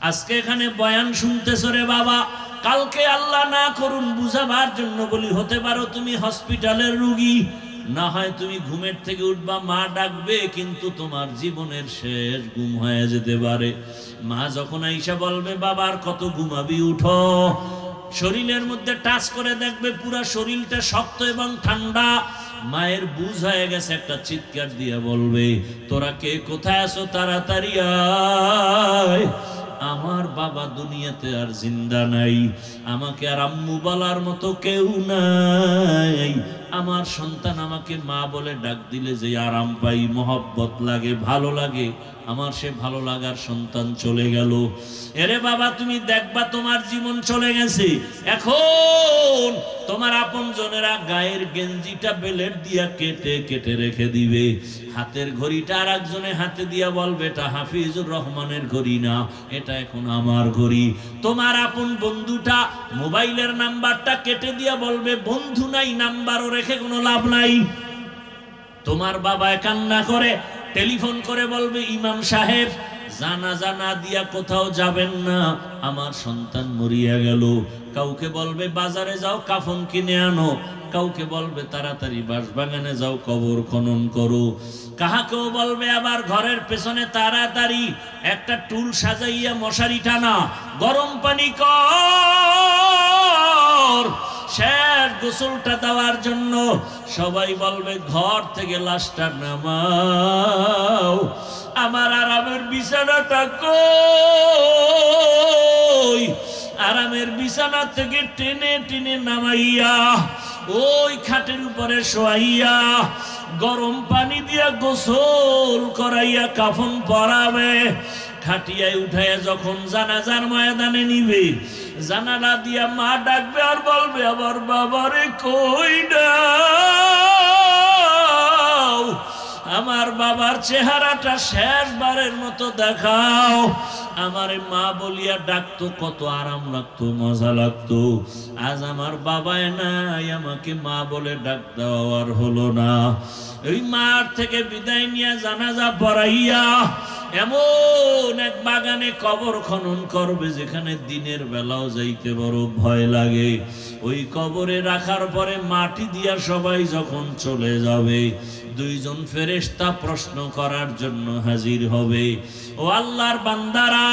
আজকে এখানে বয়ান শুনতেছ রে বাবা, কালকে আল্লাহ না করুন বুঝাবার জন্য বলি, হতে পারো তুমি হসপিটালের রোগী, না হয় তুমি ঘুমের থেকে উঠবা, মা ডাকবে, কিন্তু তোমার জীবনের শেষ ঘুম হয়ে যেতে পারে। মা যখন আইসা বলবে বাবার কত ঘুমাবি, উঠো, শরীরের মধ্যে টাচ করে দেখবে পুরা শরীরটা শক্ত এবং ঠান্ডা। মায়ের বুঝ হয়ে গেছে, একটা চিৎকার দিয়ে বলবে, তোরা কে কোথায় আছো, তাড়াতাড়ি আয়, আমার বাবা দুনিয়াতে আর জিন্দা নাই, আমাকে আর আম্মু বলার মতো কেউ নাই। আমার সন্তান আমাকে মা বলে ডাক দিলে যে আরাম পাই, মহব্বত লাগে, ভালো লাগে, আমার সে ভালো লাগার সন্তান চলে গেল। এরে বাবা, তুমি দেখবা তোমার জীবন চলে গেছে, এখন তোমার আপন জনেরা গায়ের গেঞ্জিটা বেলেট দিয়া কেটে কেটে রেখে দিবে, হাতের ঘড়িটা আর একজনে হাতে দিয়া বলবে এটা হাফিজুর রহমানের ঘড়ি না, এটা এখন আমার ঘড়ি। তোমার আপন বন্ধুটা মোবাইলের নাম্বারটা কেটে দিয়া বলবে বন্ধু নাই, নাম্বারও রেখে কোনো লাভ নাই। তোমার বাবা কান্না করে টেলিফোন করে বলবে ইমাম সাহেব জানাজা না দিয়া কোথাও যাবেন না, আমার সন্তান মরিয়া গেল। কাউকে বলবে বাজারে যাও কাফন কিনে আনো, কাউকে বলবে তাড়াতাড়ি বাঁশবাগানে যাও কবর খনন করো, কাহাকেও বলবে আবার ঘরের পেছনে তাড়াতাড়ি একটা টুল সাজাইয়া মশারি টানা, গরম পানি কর, শেষ গোসলটা দেওয়ার জন্য। সবাই বলবে ঘর থেকে লাশটা নামাও, আমার আরামের বিছানাটা কই, আরামের বিছানা থেকে টেনে টেনে নামাইয়া ওই খাটের উপরে শোয়াইয়া গরম পানি দিয়া গোসল করাইয়া কাফন পরাবে, খাটিয়ায় উঠাইয়া যখন জানাজার ময়দানে নিবে, জানালা দিয়া মা ডাকবে আর বলবে আবার বাবারে কই দাও, আমার বাবার চেহারাটা শেষবারের মতো দেখাও। আমারে মা বলিয়া ডাকতো, কত আরাম লাগতো, মজা লাগতো। আজ আমার বাবাই নাই, আমাকে মা বলে ডাক দেওয়ার হলো না। ওই মার থেকে বিদায় নিয়ে জানাজা পড়াইয়া এমন এক বাগানে কবর খনন করবে যেখানে দিনের বেলাও যাইতে বড় ভয় লাগে। ওই কবরে রাখার পরে মাটি দিয়া সবাই যখন চলে যাবে, দুইজন ফেরেশতা প্রশ্ন করার জন্য হাজির হবে। ও আল্লাহর বান্দারা,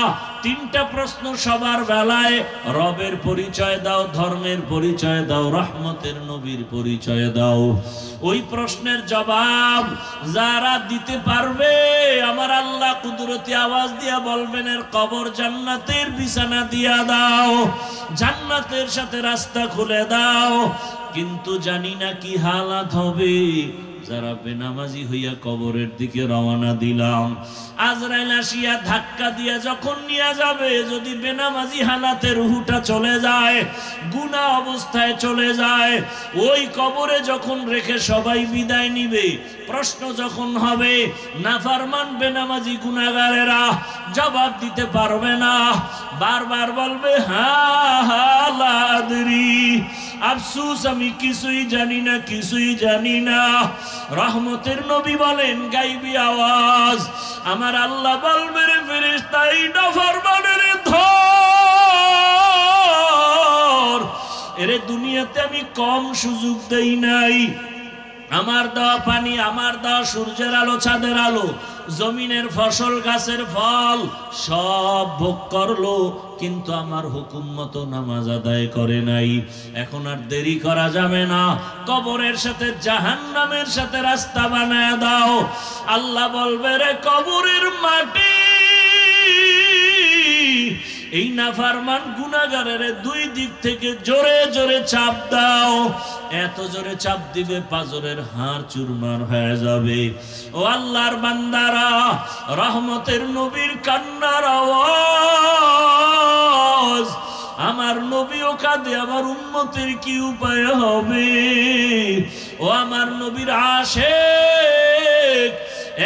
তিনটা প্রশ্ন সবার বেলায়, রবের পরিচয় দাও, ধর্মের পরিচয় দাও, রহমতের নবীর পরিচয় দাও। ওই প্রশ্নের জবাব যারা দিতে পারবে, আমার আল্লাহ কুদরতি আওয়াজ দিয়া বলবেন এর কবর জান্নাতের বিছানা দিয়া দাও, জান্নাতের সাথে রাস্তা খুলে দাও। কিন্তু জানি না কি হালাত হবে যারা বেনামাজি হইয়া কবরের দিকে রওনা দিলাম। আজরাইল আসিয়া ধাক্কা দিয়া যখন নিয়ে যাবে, যদি বেনামাজি হালাতে রুহুটা চলে যায়, গুনাহ অবস্থায় চলে যায়, ওই কবরে যখন রেখে সবাই বিদায় নিবে, প্রশ্ন যখন হবে, নাফরমান বেনামাজি গুনাহগারেরা জবাব দিতে পারবে না, বারবার বলবে হা হা লা আদরি, আফসোস আমি কিছুই জানি না, কিছুই জানি না। রহমতের নবী বলেন গাইবি আওয়াজ, আমার আল্লাহ বলবে রে ফেরেশতা এই নাফরমানের ধর, এরে দুনিয়াতে আমি কম সুযোগ দেই নাই, আমার দেওয়া পানি, আমার দেওয়া সূর্যের আলো, চাঁদের আলো, জমিনের ফসল, গাছের ফল সব ভোগ করলো, কিন্তু আমার হুকুম মতো নামাজ আদায় করে নাই। এখন আর দেরি করা যাবে না, কবরের সাথে জাহান্নামের সাথে রাস্তা বানায় দাও। আল্লাহ বলবে রে কবরের মাটি, এই নাফরমান গুনাহগারের দুই দিক থেকে জোরে জোরে চাপ দাও, এত জোরে চাপ দিবে পাজরের হাড় চুরমার হয়ে যাবে। ও আল্লাহর বান্দারা, রহমতের নবীর কান্নার আওয়াজ, আমার নবীও কাঁদে, আমার উম্মতের কি উপায় হবে? ও আমার নবীর আশিক,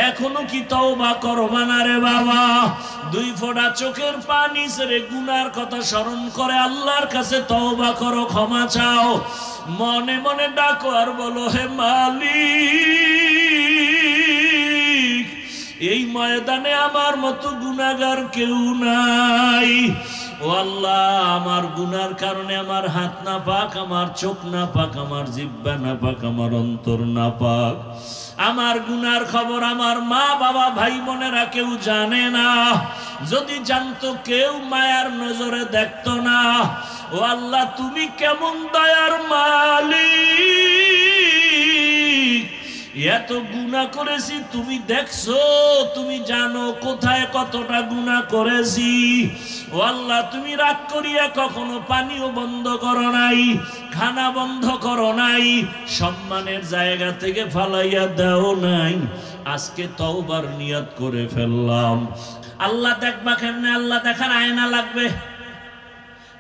এখনো কি তওবা করবা না রে বাবা? দুই ফোঁটা চোখের পানি ছেড়ে গুনার কথা স্মরণ করে আল্লাহর কাছে তওবা করো, ক্ষমা চাও, মনে মনে ডাকো আর বলো হে মালিক, এই ময়দানে আমার মতো গুনাহগার কেউ নাই। ও আল্লাহ, আমার গুনার কারণে আমার হাত না পাক, আমার চোখ না পাক, আমার জিহ্বা না পাক, আমার অন্তর না পাক। আমার গুনার খবর আমার মা বাবা ভাই বোনেরা কেউ জানে না। যদি জানতো কেউ মায়ার নজরে দেখতো না। ও আল্লাহ, তুমি কেমন দয়ার মালিক। এত গুনাহ করেছি, তুমি দেখছো, তুমি জানো কোথায় কতটা গুনাহ করেছি। ও আল্লাহ, তুমি রাগ করিয়া কখনো পানিও বন্ধ করো নাই, খানা বন্ধ করো নাই, সম্মানের জায়গা থেকে ফালাইয়া দাও নাই। আজকে তওবার নিয়ত করে ফেললাম। আল্লাহ দেখবা কেমনে? আল্লাহ দেখার আয়না লাগবে।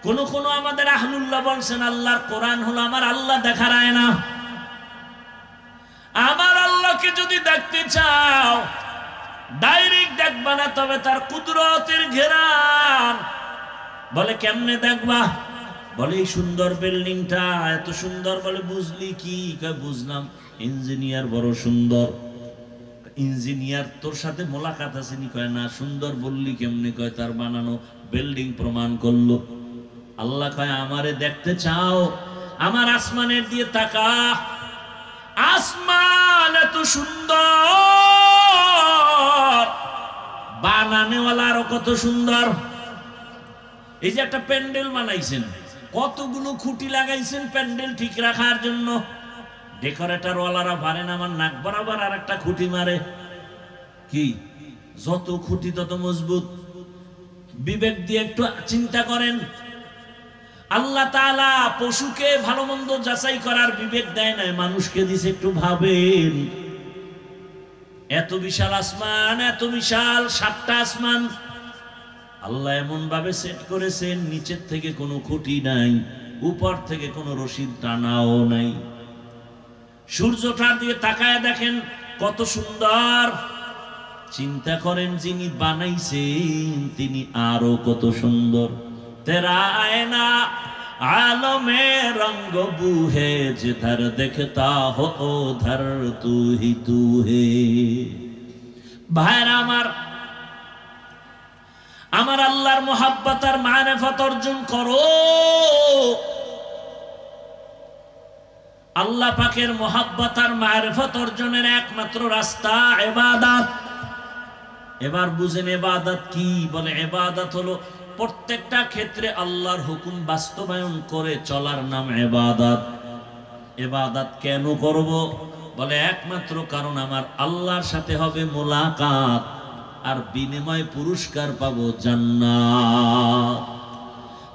কোন আমাদের আহলুল্লাহ বলছেন আল্লাহর কোরআন হলো আমার আল্লাহ দেখার আয়না। আমার আল্লাহকে যদি দেখতে চাও ডাইরেক্ট দেখবা না, তবে তার কুদরতের ঘেরান। বলে কেমনে দেখবা? বলে এই সুন্দর বিল্ডিংটা এত সুন্দর। বলে বুঝলি কি? কয় বুঝলাম, ইঞ্জিনিয়ার বড় সুন্দর। ইঞ্জিনিয়ার তোর সাথে মোলাকাত আছে নি? কয় না। সুন্দর বললি কেমনে? কয় তার বানানো বিল্ডিং প্রমাণ করলো। আল্লাহ কয় আমারে দেখতে চাও? আমার আসমানের দিয়ে তাকা। আসমান এত সুন্দর, বানানেওয়ালা আরো কত সুন্দর। এই যে একটা প্যান্ডেল বানাইছেন, কতগুলো খুঁটি লাগাইছেন প্যান্ডেল ঠিক রাখার জন্য। ডেকোরেটর ওয়ালারা পারেন আমার নাক বরাবর আর একটা খুঁটি মারে। কি? যত খুঁটি তত মজবুত। বিবেক দিয়ে একটু চিন্তা করেন। আল্লাহ তাআলা পশুকে ভালো মন্দ যাচাই করার বিবেক দেয় না, মানুষকে দিছে। একটু ভাবেন, এত বিশাল আসমান, এত বিশাল 7টা আসমান আল্লাহ এমন ভাবে সেট করেছেন, নিচের থেকে কোনো খুঁটি নাই, উপর থেকে কোনো রশিদ টানাও নাই। সূর্যটার দিয়ে তাকায় দেখেন কত সুন্দর। চিন্তা করেন যিনি বানাইছেন তিনি আরো কত সুন্দর। तेरा आईना आलमे रंग बू है जिधर देखता हो उधर तू ही तू है। भाईरा আমার আল্লাহর মুহাব্বত আর মারিফত অর্জন করো। আল্লাহ পাকের মুহাব্বত আর মারিফত অর্জনের একমাত্র রাস্তা ইবাদত। এবার বুঝেন ইবাদত কি? বলে ইবাদত হলো প্রত্যেকটা ক্ষেত্রে আল্লাহর হুকুম বাস্তবায়ন করে চলার নাম ইবাদত। ইবাদত কেন করব? বলে একমাত্র কারণ আমার আল্লাহর সাথে হবে মোলাকাত, আর বিনিময় পুরস্কার পাবো জান্নাত।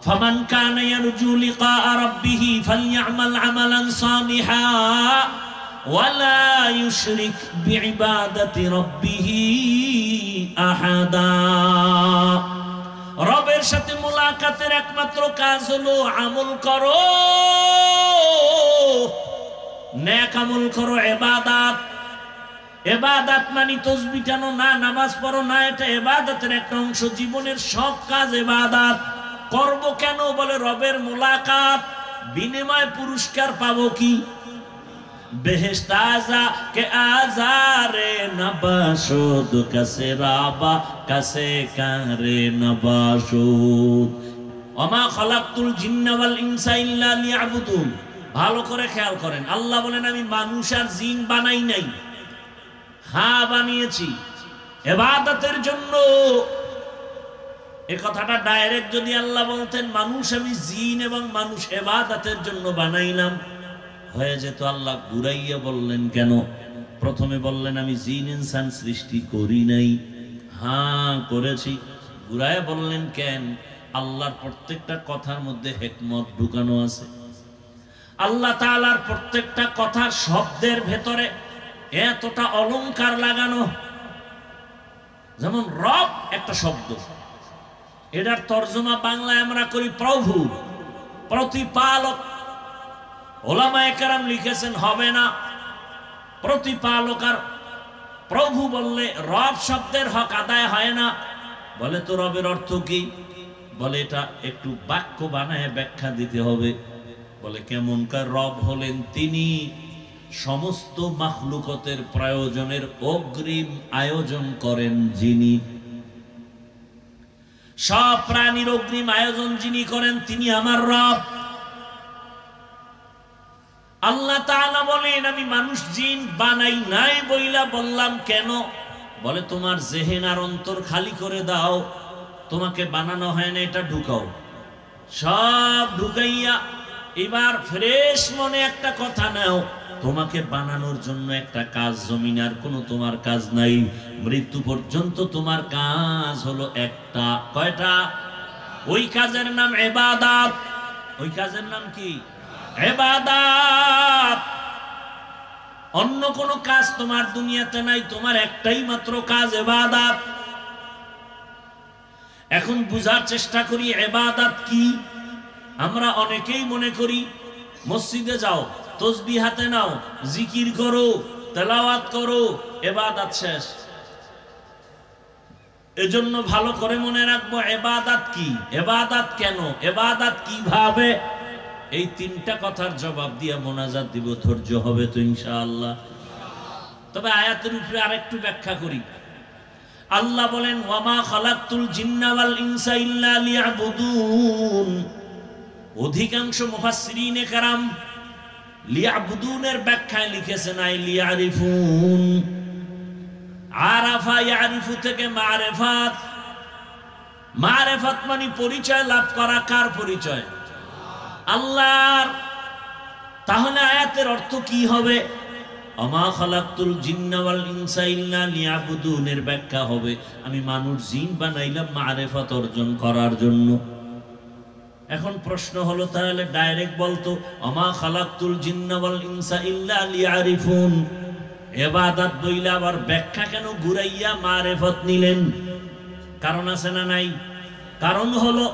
ফামান কানা ইয়ারজু লিকা রাব্বিহি ফালইআমাল আমালান সালিহা ওয়ালা ইউশরিক বিইবাদাতি রাব্বিহি আহাদা। রবের সাথে মোলাকাতের একমাত্র কাজ হলো আমল করো, নেক আমল করো, ইবাদত। ইবাদত মানে তাসবিহ টানো না, নামাজ পড়ো না, এটা ইবাদতের একটা অংশ। জীবনের সব কাজ ইবাদত। করব কেন? বলে রবের মোলাকাত, বিনিময় পুরস্কার পাবো কি? বেহেশত আযা কে আজারে নবাশুদ কাসে রাবা কাসে কারে নবাশুদ ওমা খালাকতুল জিন্না ওয়াল ইনসা ইল্লা লিয়াবুদুন। ভালো করে খেয়াল করেন, আল্লাহ বলেন আমি মানুষ আর জিন বানাই নাই। হ্যাঁ বানিয়েছি ইবাদতের জন্য। এই কথাটা ডাইরেক্ট যদি আল্লাহ বলতেন মানুষ আমি জিন এবং মানুষ ইবাদতের জন্য বানাইলাম, হয়ে যেত। আল্লাহ ঘুরাইয়া বললেন কেন? প্রথমে বললেন আমি জিন ইনসান সৃষ্টি করি নাই। হ্যাঁ করেছি। ঘুরাইয়া বললেন কেন? আল্লাহর প্রত্যেকটা কথার মধ্যে হিকমত ঢুকানো আছে। আল্লাহ তাআলার প্রত্যেকটা কথার শব্দের ভেতরে এতটা অলংকার লাগানো। যেমন রব একটা শব্দ, এটার তর্জমা বাংলায় আমরা করি প্রভু, প্রতিপালক। ওলামায়ে কেরাম লিখেছেন হবে না, প্রতিপালক আর প্রভু বললে রব শব্দের হক আদায় হয় না। বলে তো রবের অর্থ কি? বলে এটা একটু বাক্য বানায় ব্যাখ্যা দিতে হবে। বলে কেমনকার রব হলেন? তিনি সমস্ত মাখলুকতের প্রয়োজনের অগ্রিম আয়োজন করেন যিনি, সব প্রাণীর অগ্রিম আয়োজন যিনি করেন তিনি আমার রব। আল্লাহ তাআলা বলেন আমি মানুষ জিন বানাই নাই বইলা বললাম কেন? বলে তোমার জেহেন আর অন্তর খালি করে দাও, তোমাকে বানানো হয় না এটা ঢুকাও। সব ঢুকাইয়া এবার ফ্রেশ মনে একটা কথা নাও, তোমাকে বানানোর জন্য একটা কাজ, জমিন আর কোনো তোমার কাজ নাই, মৃত্যু পর্যন্ত তোমার কাজ হলো একটা। কয়টা? ওই কাজের নাম ইবাদত। ওই কাজের নাম কি? ইবাদত। অন্য কোনো কাজ তোমার দুনিয়াতে নাই, তোমার একটাই মাত্র কাজ ইবাদত। এখন বুঝার চেষ্টা করি ইবাদত কি। আমরা অনেকেই মনে করি মসজিদে যাও, তসবিহ হাতে নাও, জিকির করো, তেলাওয়াত করো, ইবাদত শেষ। এজন্য ভালো করে মনে রাখবো ইবাদত কি, ইবাদত কেন, ইবাদত কিভাবে। এই তিনটা কথার জবাব দিয়ে মোনাজাত দিব, ধৈর্য হবে তো ইনশাআল্লাহ। তবে আয়াতের উপরে আরেকটু ব্যাখ্যা করি। আল্লাহ বলেন ওয়ামা খালাকতুল জিন্না ওয়াল ইনসা ইল্লা লিয়াবুদুন। অধিকাংশ মুফাসসিরিনে কেরাম লিয়াবুদুনের ব্যাখ্যায় লিখেছেন আই লিয়ারিফুন। আরাফা ইয়ারিফু থেকে মারিফাত। মারিফাত মানে পরিচয় লাভ করা। কার পরিচয়? আল্লাহর। তাহলে আয়াতের অর্থ কি হবে? ওমা খালাকতুল জিন্না ওয়াল ইনসা ইল্লা লিয়াবুদুনের ব্যাখ্যা হবে আমি মানুষ জিন বানাইলাম মারিফাত অর্জন করার জন্য। এখন প্রশ্ন হলো তাহলে ডাইরেক্ট বলতো ওমা খালাকতুল জিন্না ওয়াল ইনসা ইল্লা লিয়ারিফুন, ইবাদত বইলা আবার ব্যাখ্যা কেন ঘুরাইয়া মারিফাত নিলেন? কারণ আছে না নাই? কারণ হলো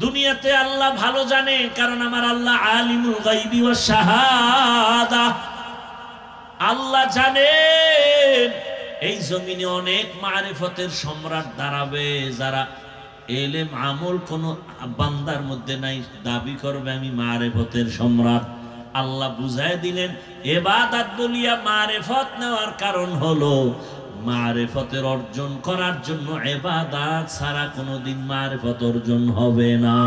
দুনিয়াতে আল্লাহ ভালো জানে, কারণ আমার আল্লাহ আলিমুল গায়বি ওয়াশ শাহাদা। আল্লাহ জানেন এই জমিনে অনেক মারিফতের সম্রাট দাঁড়াবে, যারা এলেম আমল কোন বান্দার মধ্যে নাই, দাবি করবে আমি মারিফতের সম্রাট। আল্লাহ বুঝায় দিলেন ইবাদত বলিয়া মারিফত নেওয়ার কারণ হলো মারিফতের অর্জন করার জন্য ইবাদত ছাড়া কোনোদিন মারিফত অর্জন হবে না।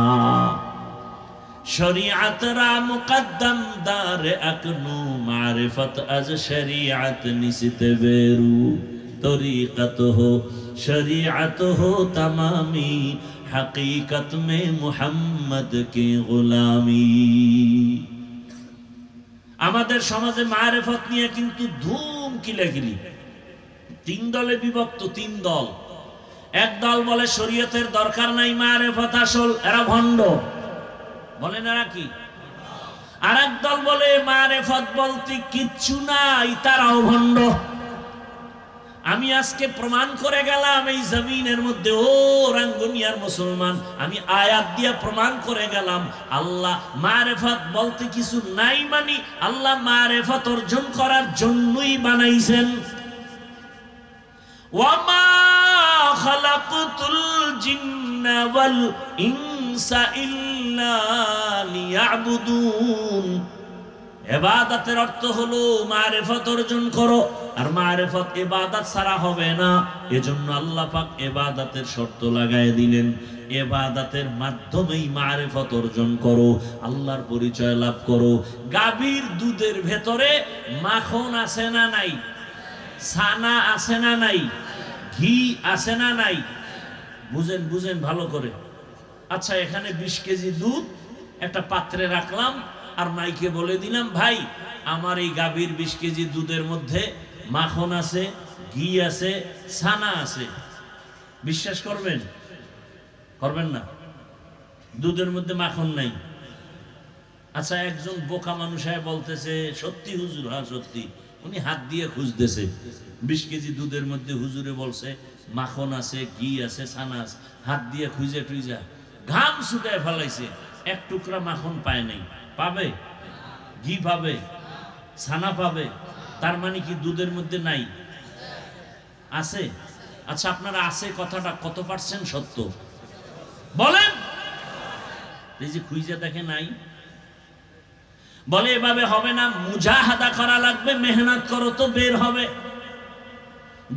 শরীয়ত রা মুকদ্দম দার আকনু মারিফত আজ শরীয়ত নিসতে বেরু তরিকত হো শরীয়ত হো তমামি হकीकत में মুহাম্মদ की गुलामी। আমাদের সমাজে মারিফত নিয়ে কিন্তু ধুম কিলাকিলি। তিন দলে বিভক্ত, তিন দল। এক দল বলে শরীয়তের দরকার নাই, মারিফত আসল, এরা ভণ্ড। বলেন এরা কি? আর এক দল বলে মারিফত বলতে কিচ্ছু নাই, তারাও ভণ্ড। আমি আজকে প্রমাণ করে গেলাম এই জমিনের মধ্যে ও রাঙ্গুনিয়ার মুসলমান, আমি আয়াত দিয়ে প্রমাণ করে গেলাম আল্লাহ মারিফত বলতে কিছু নাই, মানে আল্লাহ মারিফত অর্জন করার জন্যই বানাইছেন। ওয়ামা খালাকতুল জিন্না ওয়াল ইনসা ইল্লা লিয়াবুদুন। ইবাদতের অর্থ হলো মারিফত অর্জন করো, আর মারিফত ইবাদত ছাড়া হবে না। এজন্য আল্লাহ পাক ইবাদতের শর্ত লাগায় দিলেন, ইবাদতের মাধ্যমেই মারিফত অর্জন করো, আল্লাহর পরিচয় লাভ করো। গাভীর দুধের ভেতরে মাখন আছে না নাই? ছানা আছে না নাই? ঘি আছে না নাই? বুঝেন বুঝেন ভালো করে। আচ্ছা, এখানে 20 কেজি দুধ একটা পাত্রে রাখলাম, আর মাইকে বলে দিলাম ভাই আমার এই গাভীর 20 কেজি দুধের মধ্যে মাখন আছে, ঘি আছে, ছানা আছে। বিশ্বাস করবেন? করবেন না? দুধের মধ্যে মাখন নাই। আচ্ছা, একজন বোকা মানুষ বলতেছে সত্যি হুজুর? হ্যাঁ সত্যি। উনি হাত দিয়ে খুঁজতেছে 20 কেজি দুধের মধ্যে হুজুরে বলছে মাখন আছে, ঘি আছে, ছানা আছে। হাত দিয়ে খুঁজে টুইজা ঘাম ছুটায় ফেলাইছে, এক টুকরা মাখন পায় নাই। পাবে? ঘি পাবে, ছানা পাবে, তার মানে কি দুধের মধ্যে নাই? আছে। আচ্ছা, আপনারা আছে কথাটা কত পার্সেন্ট সত্য বলেন? এই যে খুঁজে দেখে নাই। বলে এভাবে হবে না, মুজাহাদা করা লাগবে, মেহনত করো তো বের হবে।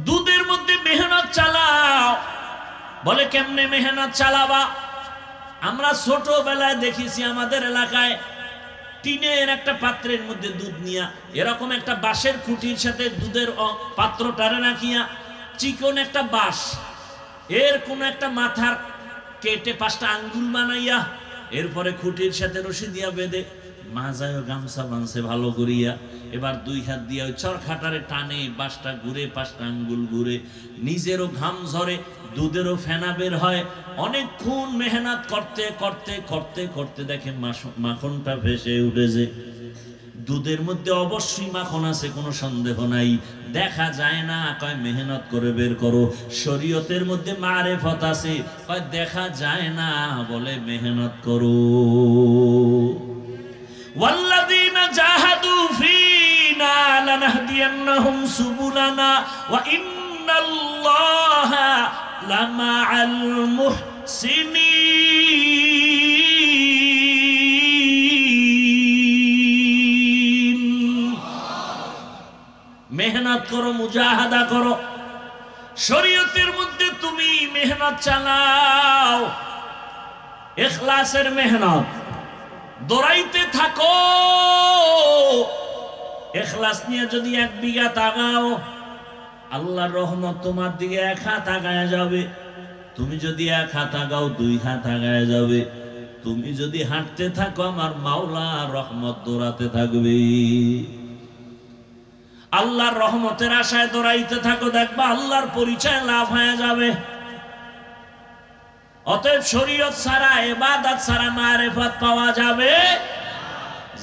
দুধের মধ্যে মেহনত চালাও। বলে কেমনে মেহনত চালাবা? আমরা ছোটবেলায় দেখেছি আমাদের এলাকায় টিনের একটা পাত্রের মধ্যে দুধ নিয়া এরকম একটা বাঁশের খুঁটির সাথে দুধের পাত্রটারে রাখিয়া চিকন একটা বাঁশ, এর কোন একটা মাথার কেটে 5টা আঙ্গুল বানাইয়া এরপরে খুঁটির সাথে রশি দিয়া বেঁধে মাজায় গামছা বাঁধছে ভালো করিয়া, এবার 2 হাত দিয়া ওই চরখাটারে টানে, বাঁশটা ঘুরে, 5টা আঙ্গুল ঘুরে, নিজেরও ঘাম ঝরে, দুধেরও ফেনা বের হয়। অনেকক্ষণ মেহনত করতে করতে করতে করতে দেখে মাখনটা ভেসে উঠেছে। দুধের মধ্যে অবশ্যই মাখন আছে, কোনো সন্দেহ নাই, দেখা যায় না। কয় মেহনত করে বের করো। শরীয়তের মধ্যে মারেফত আছে, কয় দেখা যায় না, বলে মেহনত করো। ওয়াল্লাযীনা জাহাদু ফীনা লানাহদিয়ান্নাহুম সুবুলানা ওয়া ইন্নাল্লাহা লামাআল মুহসিনিন। মেহনত করো, মুজাহাদা করো। শরীয়তের মধ্যে তুমি মেহনত চালাও, ইখলাসের মেহনত, দৌড়াইতে থাকো। ইখলাস নিয়ে যদি 1 বিঘা তাকাও, আল্লাহর রহমত তোমার দিকে 1 হাত আগায় যাবে। তুমি যদি 1 হাত আগাও, 2 হাত আগায় যাবে। তুমি যদি হাঁটতে থাকো, আমার মাওলা রহমত দৌড়াতে থাকবে। আল্লাহর রহমতের আশায় দৌড়াইতে থাকো, দেখবা আল্লাহর পরিচয় লাভ হয়ে যাবে। অতএব শরীয়ত ছাড়া, ইবাদত ছাড়া মারেফত পাওয়া যাবে।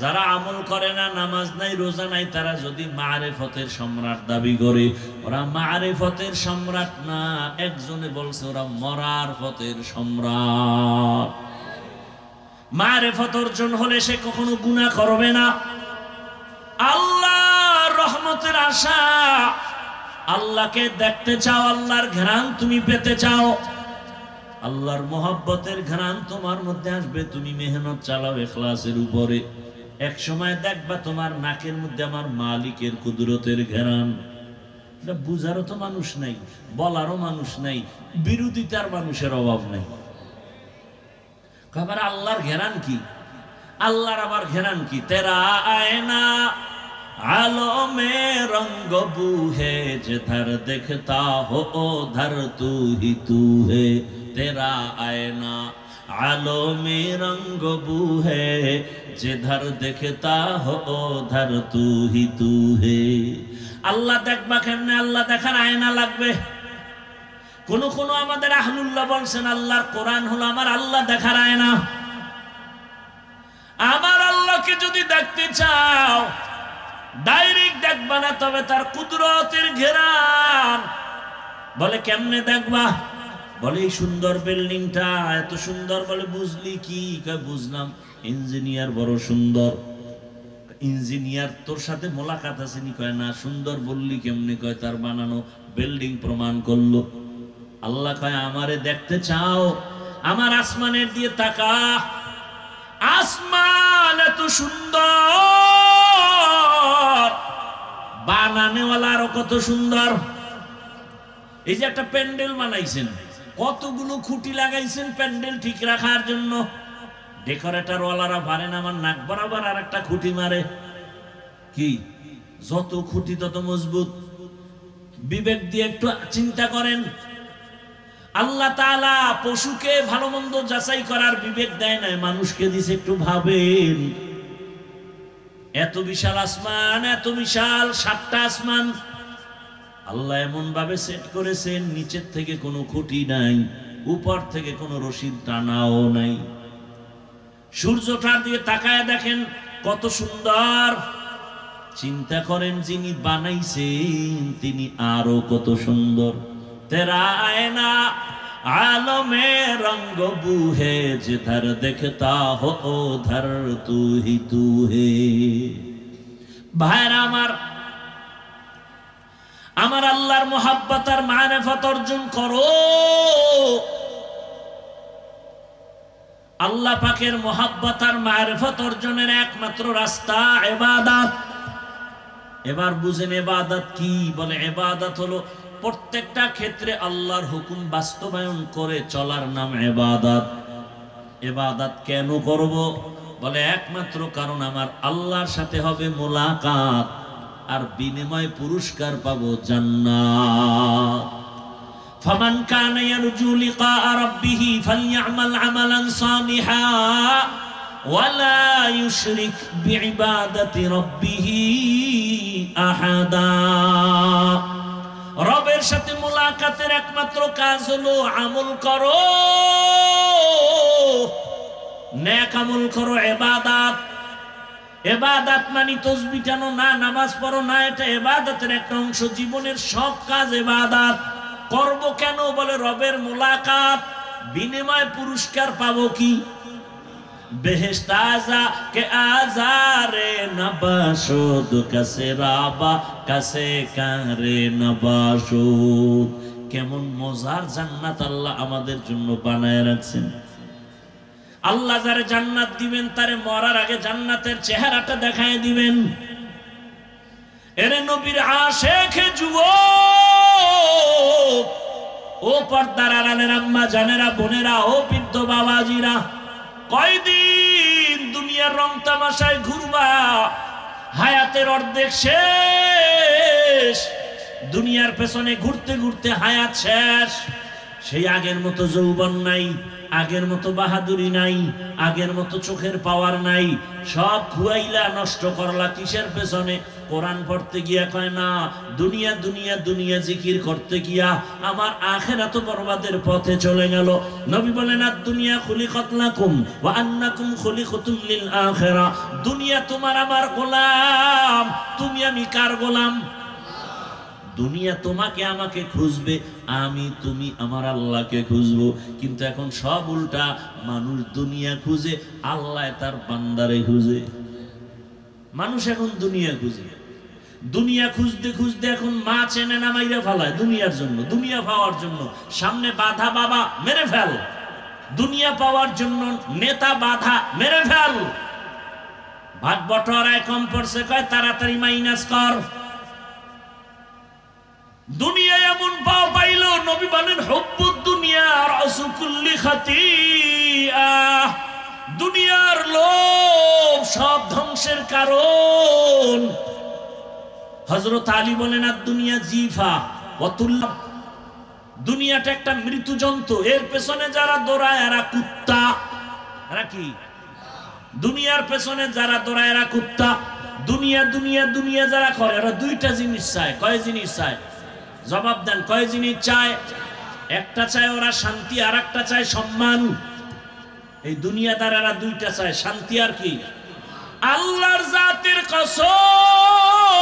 যারা আমল করে না, নামাজ নাই, রোজা নাই, তারা যদি মারেফতের সম্রাট দাবি করে, ওরা মারেফতের সম্রাট না। একজনে বলছে ওরা মরার পথের সম্রাট। মারেফত অর্জন হলে সে কখনো গুনাহ করবে না। আল্লাহর রহমতের আশা, আল্লাহকে দেখতে চাও, আল্লাহর ঘ্রাণ তুমি পেতে চাও, আল্লাহর মোহাব্বতের ঘ্রাণ তোমার মধ্যে আসবে। তুমি মেহনত চালাও ইখলাসের উপরে, এক সময় দেখবা তোমার নাকের মধ্যে আমার মালিকের কুদরতের ঘ্রাণ। এটা বুঝারও তো মানুষ নাই, বলারও মানুষ নাই, বিরোধিতার মানুষের অভাব নাই। আবার আল্লাহর ঘ্রাণ কি? আল্লাহর আবার ঘ্রাণ কি? তেরা আয়না आलो में रंग बू है जिधर दिखता हो उधर तू ही तू है तेरा आईना आलो में रंग बू है जिधर दिखता हो उधर तू ही तू है। আল্লাহ দেখবা কেমনে? আল্লাহ দেখার আয়না লাগবে। কোন কোন আমাদের আহলুল্লাহ বলছেন আল্লাহর কোরআন হলো আমার আল্লাহ দেখার আয়না। আমার আল্লাহকে যদি দেখতে চাও ডাইরেক্ট দেখবা না, তবে তার কুদরতের ঘেরান। বলে কেমনে দেখবা? বলে এই সুন্দর বিল্ডিংটা এত সুন্দর। বলে বুঝলি কি? কয় বুঝলাম ইঞ্জিনিয়ার বড় সুন্দর। ইঞ্জিনিয়ার তোর সাথে মোলাকাত আছে নি? কয় না। সুন্দর বললি কেমনে? কয় তার বানানো বিল্ডিং প্রমাণ করলো। আল্লাহ কয় আমারে দেখতে চাও, আমার আসমানের দিয়ে তাকা। আসমান এত সুন্দর, বানানেওয়ালা আরো কত সুন্দর। এই যে একটা প্যান্ডেল বানাইছেন, কতগুলো খুঁটি লাগাইছেন প্যান্ডেল ঠিক রাখার জন্য। ডেকোরেটর ওয়ালারা পারেন আমার নাক বরাবর আর একটা খুঁটি মারে। কি? যত খুঁটি তত মজবুত। বিবেক দিয়ে একটু চিন্তা করেন। আল্লাহ তাআলা পশুকে ভালো মন্দ যাচাই করার বিবেক দেয় না, মানুষকে দিছে। একটু ভাবেন, এত বিশাল আসমান, এত বিশাল 7টা আসমান আল্লাহ এমন ভাবে সেট করেছেন, নিচের থেকে কোনো খুঁটি নাই, উপর থেকে কোনো রশিদ টানাও নাই। সূর্যটার দিকে তাকায় দেখেন কত সুন্দর। চিন্তা করেন যিনি বানাইছেন তিনি আরো কত সুন্দর। तेरा आईना आलो में रंग बू है जिधर देखता हो उधर तू ही तू है। ভাইরা আমার আল্লাহর মোহাব্বত আর মারিফত অর্জন করো। আল্লাহ পাকের মুহাব্বত আর মারিফত অর্জনের একমাত্র রাস্তা ইবাদত। এবার বুঝেন ইবাদত কি? বলে ইবাদত হলো প্রত্যেকটা ক্ষেত্রে আল্লাহর হুকুম বাস্তবায়ন করে চলার নাম ইবাদত। ইবাদত কেন করব? বলে একমাত্র কারণ আমার আল্লাহর সাথে হবে মুলাকাত, আর বিনিময় পুরস্কার পাবো জান্নাত। ফামান কানা ইয়ারজু লিকা রাব্বিহি ফালইআমাল আমালান সালিহা ওয়ালা ইউশরিক বিইবাদাতি রাব্বিহি আহাদা। রবের সাথে মুলাকাতের একমাত্র কাজ হলো আমল করো, নেক আমল করো, ইবাদত। ইবাদত মানে তাসবিহ টানো না, নামাজ পড়ো না, এটা ইবাদতের একটা অংশ। জীবনের সব কাজ ইবাদত। করব কেন? বলে রবের মুলাকাত, বিনিময় পুরস্কার পাবো কি? বেহেশত আযা কে আজারে নবাশুদ কাসে রাবা কাসে কারে নবাশুদ। কেমন মজার জান্নাত আল্লাহ আমাদের জন্য বানায় রাখছেন। আল্লাহ যারে জান্নাত দিবেন তারে মরার আগে জান্নাতের চেহারাটা দেখায় দিবেন। এরে নবীর আশিক যুবক, ও পর্দার আড়ালের আম্মা জানেরা, বোনেরা, ও বৃদ্ধ বাবাজিরা, কয়দিন দুনিয়ার রং তামাশায় ঘুরবা? হায়াতের অর্ধেক শেষ। দুনিয়ার পেছনে ঘুরতে ঘুরতে হায়াত শেষ। সেই আগের মতো যৌবন নাই, আগের মতো বাহাদুরি নাই, আগের মতো চোখের পাওয়ার নাই। সব খুয়াইলা নষ্ট করলা কিসের পেছনে? কোরআন পড়তে গিয়া কয় না, দুনিয়া দুনিয়া দুনিয়া জিকির করতে গিয়া আমার আখিরাত বরবাদের পথে চলে গেল। নবী বলেন আদ দুনিয়া খুলিকাত লাকুম ওয়া আন্নাকুম খুলিকাতুম লিল আখিরা। দুনিয়া তোমার আমার গোলাম, তুমি আমি কার গোলাম? দুনিয়া তোমাকে আমাকে খুঁজবে, আমি তুমি আমার আল্লাহকে খুঁজবো। কিন্তু এখন সব উল্টা, মানুষ দুনিয়া খুঁজে, আল্লাহ তার বান্দারে খুঁজে। মানুষ এখন দুনিয়া খুঁজে, দুনিয়া খুঁজতে খুঁজতে এখন মা চেনে না মাইরা ফেলায় দুনিয়ার জন্য, দুনিয়া পাওয়ার জন্য। সামনে বাধা, বাবা মেরে ফেল। দুনিয়া পাওয়ার জন্য নেতা বাধা, মেরে ফেল। ভাগ বটোয়ারায় কম পড়ছে, কয় তাড়াতাড়ি মাইনাস কর। দুনিয়া এমন পাও পাইল, নবী বলেন হুব্বুদ দুনিয়া রাসু কুল্লি খাতিয়া। দুনিয়ার লোভ সব ধ্বংসের কারণ। হযরত আলী বলেন আর দুনিয়া জিফা ওয়াতুল্লাহ। দুনিয়াটা একটা মৃত্যু জন্তু, এর পেছনে যারা দৌড়ায় এরা কুত্তা। এরা কি? দুনিয়ার পেছনে যারা দৌড়ায় এরা কুত্তা। দুনিয়া দুনিয়া দুনিয়া যারা করে এরা দুইটা জিনিস চায়। কয় জিনিস চায়? জবাব দেন, কয় জিনিস চায়? একটা চায় ওরা শান্তি, আর একটা চায় সম্মান। এই দুনিয়াদারেরা দুইটা চায়, শান্তি আর কি? আল্লাহর জাতের কসম,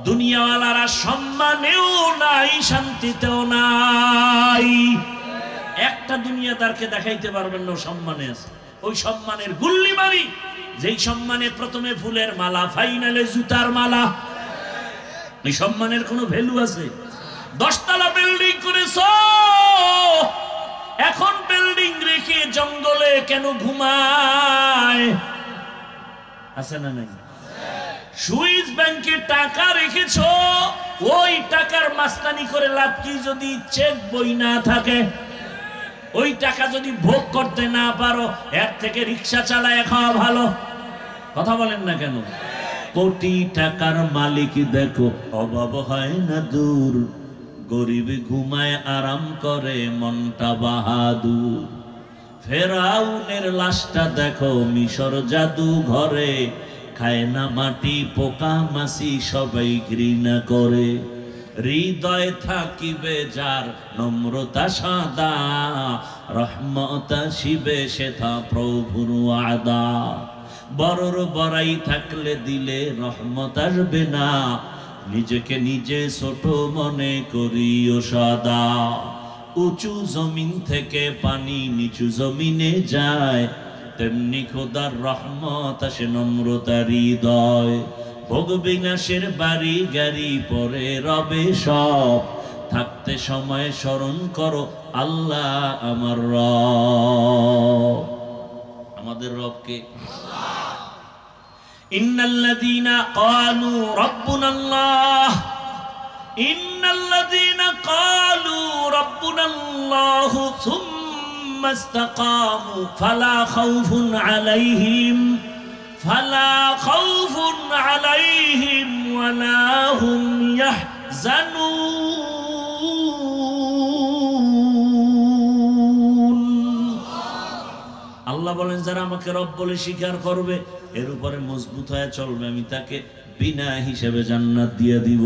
দুনিয়াওয়ালারা সম্মানেও নাই, শান্তিতেও নাই। একটা দুনিয়াদারকে দেখাইতে পারবেন না সম্মানে আছে। ওই সম্মানের গুল্লি মারি, যেই সম্মানে প্রথমে ফুলের মালা, ফাইনালে জুতার মালা। এই সম্মানের কোনো ভ্যালু আছে? 10 তলা বিল্ডিং করেছো, এখন বিল্ডিং রেখে জঙ্গলে কেন ঘুমায়? আছে না নাই? সুইস ব্যাংকে টাকা রেখেছো, ওই টাকার মাস্তানি করে লাভ কি যদি চেক বই না থাকে? ওই টাকা যদি ভোগ করতে না পারো, এর থেকে রিক্সা চালায় খাওয়া ভালো। কথা বলেন না কেন? কোটি টাকার মালিক দেখো, অভাব হয় না দূর। গরিব ঘুমায় আরাম করে, মনটা বাহাদুর। ফেরাউনের লাশটা দেখো মিশর জাদু ঘরে, খায় না মাটি পোকা মাছি, সবাই ঘৃণা করে। হৃদয় থাকিবে যার নম্রতা সাদা, রহমত আসিবে সেথা প্রভুর ওয়াদা। বড়র বড়াই থাকলে দিলে রহমত আসবে না, নিজেকে নিজে ছোট মনে করিও সদা। উঁচু জমিন থেকে পানি নিচু জমিনে যায়, তেমনি খোদার রহমত আসে নম্রতার হৃদয়। ভোগ বিনাশের বাড়ি গাড়ি পরে রবে সব, থাকতে সময় স্মরণ করো আল্লাহ আমার রব। আমাদের রবকে ইন্নাল্লাযীনা ক্বালু রাব্বুনাল্লাহ ইন্নাল্লাযীনা ক্বালু রাব্বুনাল্লাহ সুম্মা ইসতাকামু ফালা খাউফুন আলাইহিম ওয়ালা হুম ইয়াহজানুন। আল্লাহ বলেন যারা আমাকে রব বলে স্বীকার করবে, এর উপরে মজবুত হয়ে চলবে, আমি তাকে বিনা হিসেবে জান্নাত দিয়ে দিব।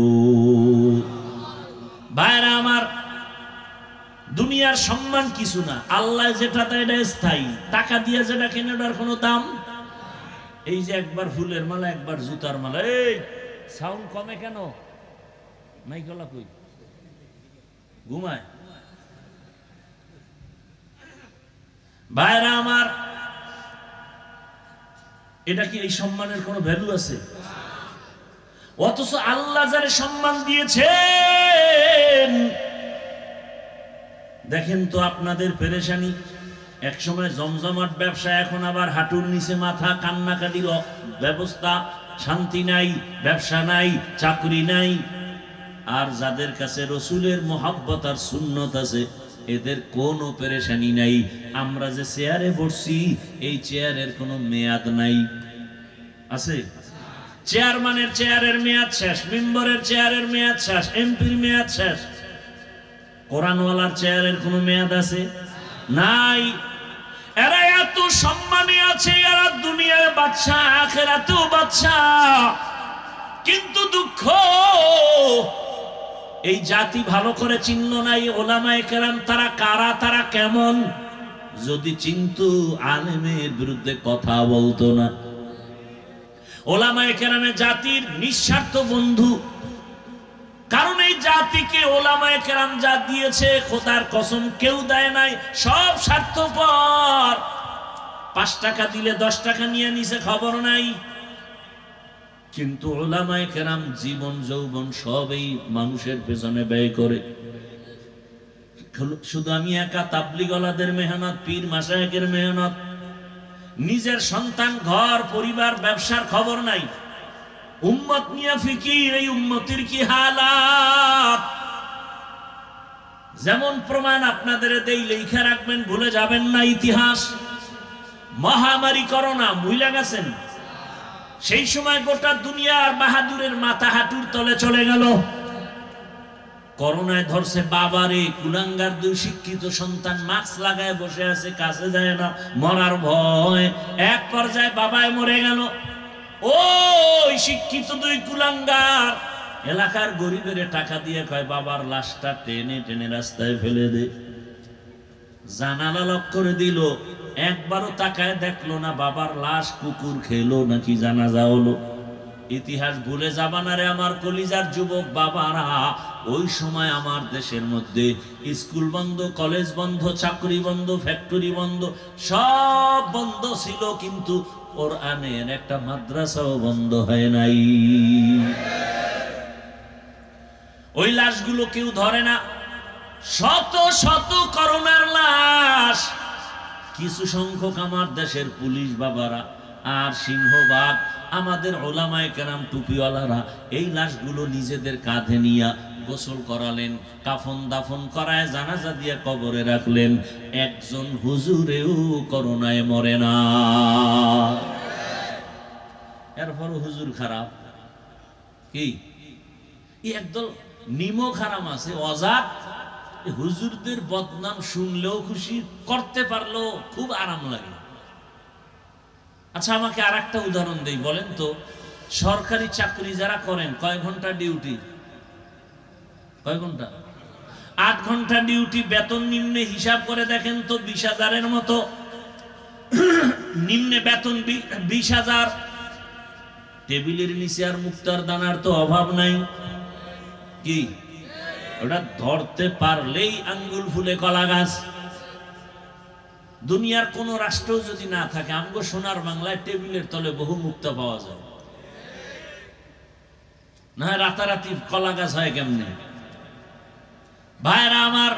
ভাইরা আমার, দুনিয়ার সম্মান কিছু না, আল্লাহ যেটা দেয় এটা স্থায়ী। টাকা দিয়ে যেটা কেনে ওটার কোনো দাম। এই যে একবার ফুলের মালা, একবার জুতার মালা। এই সাউন্ড কমে কেন? মাইকলা কই ঘুমায়? ভাইরা আমার, এটা কি এই সম্মানের কোনো ভ্যালু আছে? অথচ আল্লাহ যারে সম্মান দিয়েছেন, দেখেন তো আপনাদের পেরেশানি। এক সময় জমজমাট ব্যবসা, এখন আবার হাঁটুর নিচে মাথা, কান্নাকাটির ব্যবস্থা, শান্তি নাই, ব্যবসা নাই, চাকরি নাই। আর যাদের কাছে রসুলের মোহাব্বত আর সুন্নত আছে, এদের কোনো পেরেশানি নাই। আমরা যে চেয়ারে বসছি, এই চেয়ারের কোনো মেয়াদ নাই। আছে? চেয়ারম্যানের চেয়ারের মেয়াদ শেষ, মেম্বারের চেয়ারের মেয়াদ শেষ, এমপির মেয়াদ শেষ। কোরআনওয়ালার চেয়ারের কোনো মেয়াদ আছে? নাই। এরা এত সম্মানে আছে, এরা দুনিয়ায় বাদশা, আখিরাতেও বাদশা। কিন্তু দুঃখ, এই জাতি ভালো করে চিনল নাই ওলামায়ে কেরাম তারা কারা, তারা কেমন। যদি চিনতো, আলেমের বিরুদ্ধে কথা বলতো না। ওলামায়ে কেরামে জাতির নিঃস্বার্থ বন্ধু। কারণ এই জাতিকে ওলামায়ে কেরাম যা দিয়েছে, খোদার কসম কেউ দেয় নাই। সব স্বার্থপর। 5 টাকা দিলে 10 টাকা নিয়ে নিছে, খবর নাই। কিন্তু ওলামায়ে কেরাম জীবন যৌবন সবই মানুষের পেছনে ব্যয় করে। শুধু আমি একা তাবলীগওয়ালাদের মেহনত, পীর মাশায়েখের মেহনত, নিজের সন্তান, ঘর, পরিবার, ব্যবসার খবর নাই। উম্মত নিয়ে ফিকির, এই উম্মতের কি হালাত। যেমন প্রমাণ আপনাদের দেই, লেখা রাখবেন, ভুলে যাবেন না ইতিহাস। মহামারী করোনা, ভুলে গেছেন? সেই সময় গোটা দুনিয়ার বাহাদুরের মাথা হাঁটুর তলে চলে গেল। করোনায় ধরছে বাবারে, কুলাঙ্গার 2 শিক্ষিত সন্তান মাস্ক লাগায় বসে আছে, কাছে যায় না, মরার ভয়। এক পর্যায়ে বাবায় মরে গেল। ওই শিক্ষিত 2 কুলাঙ্গার এলাকার গরিবের টাকা দিয়ে কয়, বাবার লাশটা টেনে টেনে রাস্তায় ফেলে দে। জানালা লক করে দিল, একবারও তাকায় দেখলো না বাবার লাশ কুকুর খেলো নাকি জানাজা হলো। ইতিহাস ভুলে যাবা না রে আমার কলিজার যুবক বাবারা। ওই সময় আমার দেশের মধ্যে স্কুল বন্ধ, কলেজ বন্ধ, চাকরি বন্ধ, ফ্যাক্টরি বন্ধ, সব বন্ধ ছিল, কিন্তু কোরআনের একটা মাদ্রাসাও বন্ধ হয় নাই। ওই লাশগুলো কেউ ধরে না। শত শত করোনার লাশ। কিছু সংখ্যক আমার দেশের পুলিশ বাবারা আর সিংহবাগ আমাদের ওলামায়ে কেরাম টুপিওয়ালারা এই লাশগুলো নিজেদের কাঁধে নিয়ে গোসল করালেন, কাফন দাফন করায় জানাজা দিয়ে কবরে রাখলেন। একজন হুজুরেও করোনায় মরে না। এরপরও হুজুর খারাপ। কি একদল নিমক হারাম আছে, অজাত। হুজুরদের বদনাম শুনলেও খুশি, করতে পারলেও খুব আরাম লাগে। আচ্ছা, আমাকে আর একটা উদাহরণ দেই, বলেন তো, সরকারি চাকরি যারা করেন কয় ঘন্টা ডিউটি? কয় ঘন্টা? 8 ঘন্টা ডিউটি। বেতন নিম্নে হিসাব করে দেখেন তো, 20,000-এর মতো নিম্নে বেতন। 20,000। টেবিলের নিচে আর মুক্তার দানার তো অভাব নাই। কি ওটা ধরতে পারলেই আঙ্গুল ফুলে কলা গাছ। দুনিয়ার কোন রাষ্ট্র যদি না থাকে, আমগো সোনার বাংলায় টেবিলের তলে বহু মুক্তা পাওয়া যায় না। রাতারাতি কলা গাছ হয় কেমনে? ভাইরা আমার,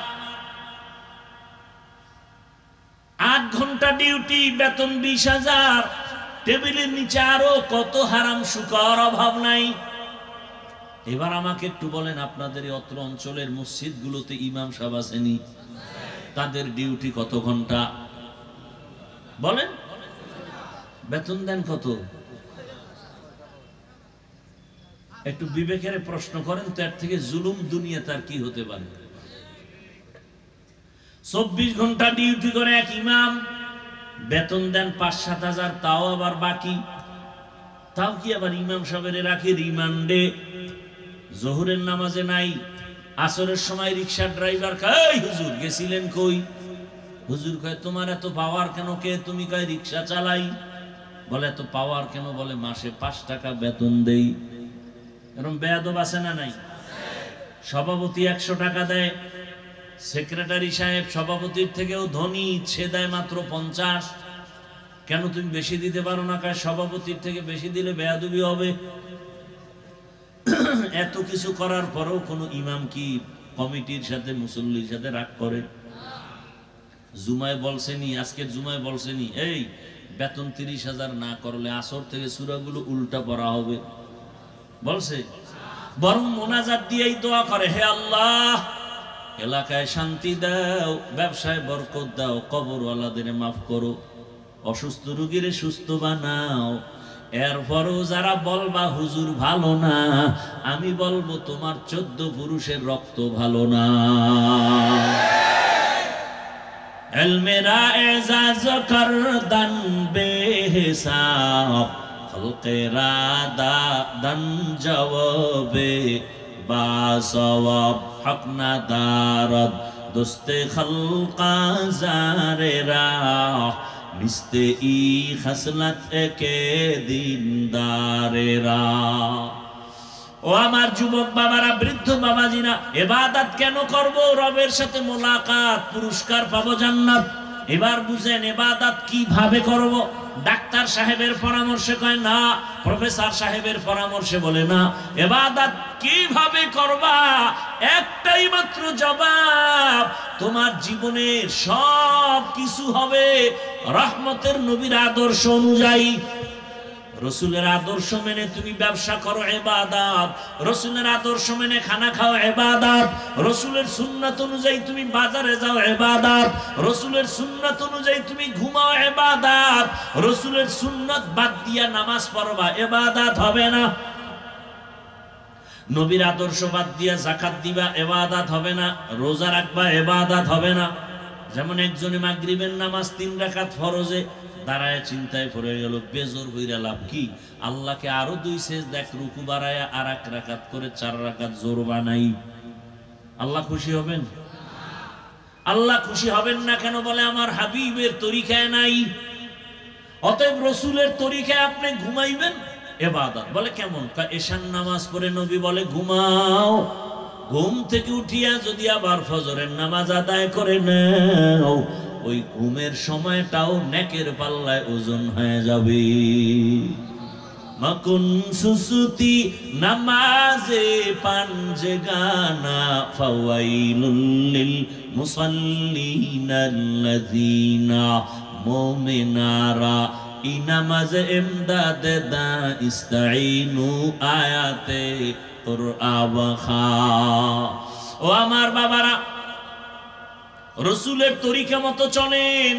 8 ঘন্টা ডিউটি, বেতন 20,000, টেবিলের নিচে আরো কত হারাম শুকর, অভাব নাই। এবার আমাকে একটু বলেন, আপনাদের এই অত্র অঞ্চলের মসজিদগুলোতে ইমাম সাহেব আসেনি? তাদের ডিউটি কত ঘন্টা বলেন? বেতন দেন কত? একটু বিবেকের প্রশ্ন করেন তো, এর থেকে জুলুম দুনিয়া তার কি হতে পারে? 24 ঘন্টা ডিউটি করে এক ইমাম, বেতন দেন 5-7 হাজার, তাও আবার বাকি। তাও কি আবার ইমাম সাহেবের রাখি রিমান্ডে, জোহরের নামাজে নাই, আসরের সময় রিকশার ড্রাইভার কয়, হুজুর গেছিলেন কই? হুজুর কয়, তোমার এত পাওয়ার কেন? কে তুমি? কয়, রিকশা চালাই। বলে, এত পাওয়ার কেন? বলে, মাসে 5 টাকা বেতন দেই। এরকম বেয়াদব আছে না নাই? সভাপতি 100 টাকা দেয়, সেক্রেটারি সাহেব সভাপতির থেকেও ধনী, সে দেয় মাত্র 50। কেন তুমি বেশি দিতে পারো না? কয়, সভাপতির থেকে বেশি দিলে বেয়াদবি হবে। এত কিছু করার পরেও কোন ইমাম কি কমিটির সাথে, মুসল্লির সাথে রাগ করে? জুমায় বলছেনি, আজকের জুমায় বলছেনি, এই বেতন 30,000 না করলে আসর থেকে সূরাগুলো উল্টা পড়া হবে? বলছে? বরং মোনাজাত দিয়েই দোয়া করে, হে আল্লাহ, এলাকায় শান্তি দাও, ব্যবসায় বরকত দাও, কবরওয়ালাদের মাফ করো, অসুস্থ রোগীরে সুস্থ বানাও। এরপরও যারা বলবা হুজুর ভালো না, আমি বলবো তোমার 14 পুরুষের রক্ত ভালো না। এলমেরা এজাজ করদান বেহিসাব, খলকেরা দান জওয়াবে বাসওয়াব, হক না দারদ দোস্তে খলকা জারেরা, নিস্তে ই খাসলাত কে দিনদারেরা। ও আমার যুবক বাবারা, বৃদ্ধ বাবাজিরা, ইবাদত কেন করব? রবের সাথে মোলাকাত, পুরস্কার পাবো, জান্নাত। এবার বুঝেন ইবাদত কিভাবে করব। ডাক্তার সাহেবের পরামর্শে কয় না, প্রফেসর সাহেবের পরামর্শে বলে না। ইবাদত কিভাবে করবা? একটাই মাত্র জবাব, তোমার জীবনের সব কিছু হবে রহমতের নবীর আদর্শ অনুযায়ী। রসুলের আদর্শ মেনে তুমি ব্যবসা করো, ইবাদত। রসুলের আদর্শ মেনে খানা খাও, ইবাদত। রসুলের সুন্নাত অনুযায়ী তুমি বাজারে যাও, ইবাদত। রসুলের সুন্নাত অনুযায়ী তুমি ঘুমাও, ইবাদত। রসুলের সুন্নাত বাদ দিয়া নামাজ পড়বা, ইবাদত হবে না। নবীর আদর্শ বাদ দিয়া যাকাত দিবা, ইবাদত হবে না। রোজা রাখবা, ইবাদত হবে না। যেমন একজনে মাগরিবের নামাজ 3 রাকাত ফরজে দাঁড়ায় চিন্তায় পড়ে গেল, বেজোর হইরা লাভ কি? আল্লাহকে আরো 2 সেজদা রুকু বাড়ায়া আর 1 রাকাত করে 4 রাকাত জোর বানাই। আল্লাহ খুশি হবেন? আল্লাহ খুশি হবেন না কেন? বলে, আমার হাবিবের তরিকায় নাই। অতএব রসুলের তরিকায় আপনি ঘুমাইবেন, ইবাদত। বলে কেমন? এশার নামাজ পড়ে নবী বলে ঘুমাও, ঘুম থেকে উঠিয়া যদি আবার ফজরের নামাজ আদায় করে নাও, ওই ঘুমের সময়টাও নেকের পাল্লায় ওজন হয়ে যাবে। মাকুন সুসুতি নামাজে পাঞ্জে গানা, ফাওয়াইলুল লিল মুসাল্লিনাল্লাযিনা মুমিনারা ইনামাজে ইমদাদে দা ইস্তাইনু আয়াতে কুরআবখা। ও আমার বাবারা, রসুলের তরিকা মতো চলেন।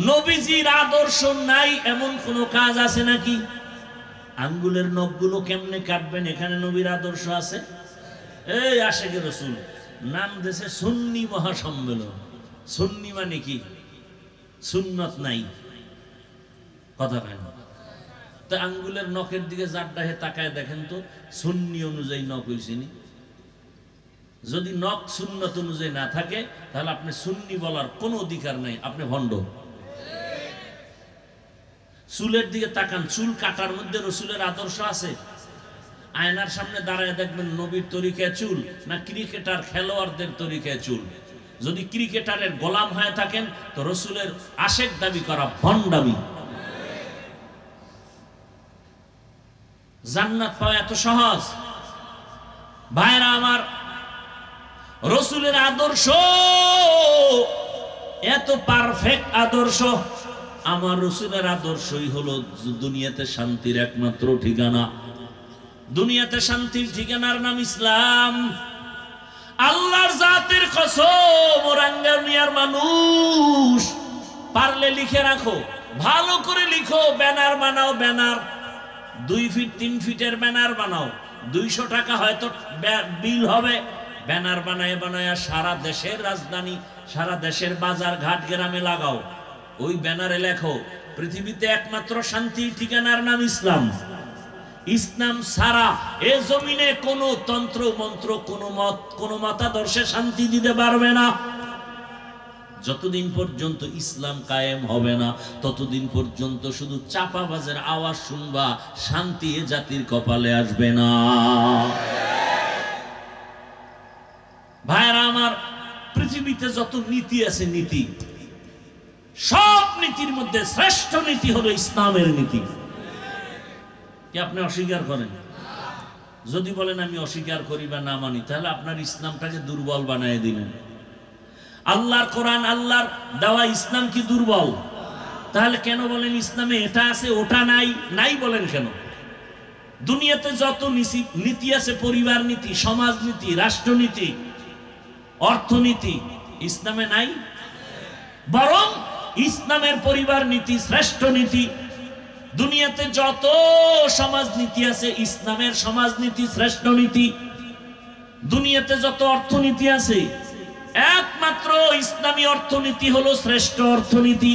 নবীজির আদর্শ নাই এমন কোন কাজ আছে নাকি? আঙ্গুলের নখগুলো কেমনে কাটবেন, এখানে নবীর আদর্শ আছে? এই আশেকে রসুল নাম দেশে সুন্নি মহাসম্মেলন। সুন্নি মানে কি? সুন্নত নাই, কথা কেন? তো আঙ্গুলের নখের দিকে জাড্ডাহে তাকায় দেখেন তো, সুন্নি অনুযায়ী নখ হইছেনি। যদি নখ সুন্নত অনুযায়ী না থাকে, তাহলে আপনি সুন্নি বলার কোনো অধিকার নাই, আপনি ভণ্ড। চুলের দিকে তাকান, চুল কাটার মধ্যে রসুলের আদর্শ আছে? আয়নার সামনে দাঁড়ায় দেখবেন নবীর তরিকায় চুল না ক্রিকেটার খেলোয়াড়দের তরিকায় চুল? যদি ক্রিকেটারের গোলাম হয়ে থাকেন তো রসুলের আশেক দাবি করা ভণ্ডামি। জান্নাত পাওয়া এত সহজ? ভাইরা আমার, রসুলের আদর্শ এত পারফেক্ট আদর্শ। আমার রসুলের আদর্শই হলো দুনিয়াতে শান্তির একমাত্র ঠিকানা। দুনিয়াতে শান্তির ঠিকানার নাম ইসলাম। আল্লাহর জাতের কসম, ওরাঙ্গামিয়ার মানুষ, পারলে লিখে রাখো, ভালো করে লিখো, ব্যানার বানাও, ব্যানার 2 ফিট 3 ফিটের ব্যানার বানাও, 200 টাকা হয়তো বিল হবে। ব্যানার বানায় বানায় সারা দেশের রাজধানী, সারা দেশের বাজার ঘাট গ্রামে লাগাও। ওই ব্যানারে লেখো, পৃথিবীতে একমাত্র শান্তির ঠিকানার নাম ইসলাম। ইসলাম ছাড়া এ জমিনে কোনো তন্ত্র মন্ত্র, কোনো মতাদর্শে শান্তি দিতে পারবে না। যতদিন পর্যন্ত ইসলাম কায়েম হবে না, ততদিন পর্যন্ত শুধু চাপাবাজের আওয়াজ শুনবা, শান্তি এ জাতির কপালে আসবে না। ভাইরা আমার, পৃথিবীতে যত নীতি আছে, নীতি, সব নীতির মধ্যে শ্রেষ্ঠ নীতি হলো ইসলামের নীতি। কি আপনি অস্বীকার করেন? যদি বলেন আমি অস্বীকার করি বা না মানি, তাহলে আপনার ইসলামটাকে দুর্বল বানিয়ে দিলেন। আল্লাহর কোরআন, আল্লাহর দেওয়া ইসলাম কি দুর্বল? তাহলে কেন বলেন ইসলামে এটা আছে ওটা নাই? নাই বলেন কেন? দুনিয়াতে যত নীতি আছে, পরিবার নীতি, সমাজ নীতি, রাষ্ট্রনীতি, অর্থনীতি, ইসলামে নাই? বরং ইসলামের পরিবার নীতি শ্রেষ্ঠ নীতি। দুনিয়াতে যত সমাজ নীতি আছে, ইসলামের সমাজ নীতি শ্রেষ্ঠ নীতি। দুনিয়াতে যত অর্থনীতি আছে, একমাত্র ইসলামী অর্থনীতি হলো শ্রেষ্ঠ অর্থনীতি।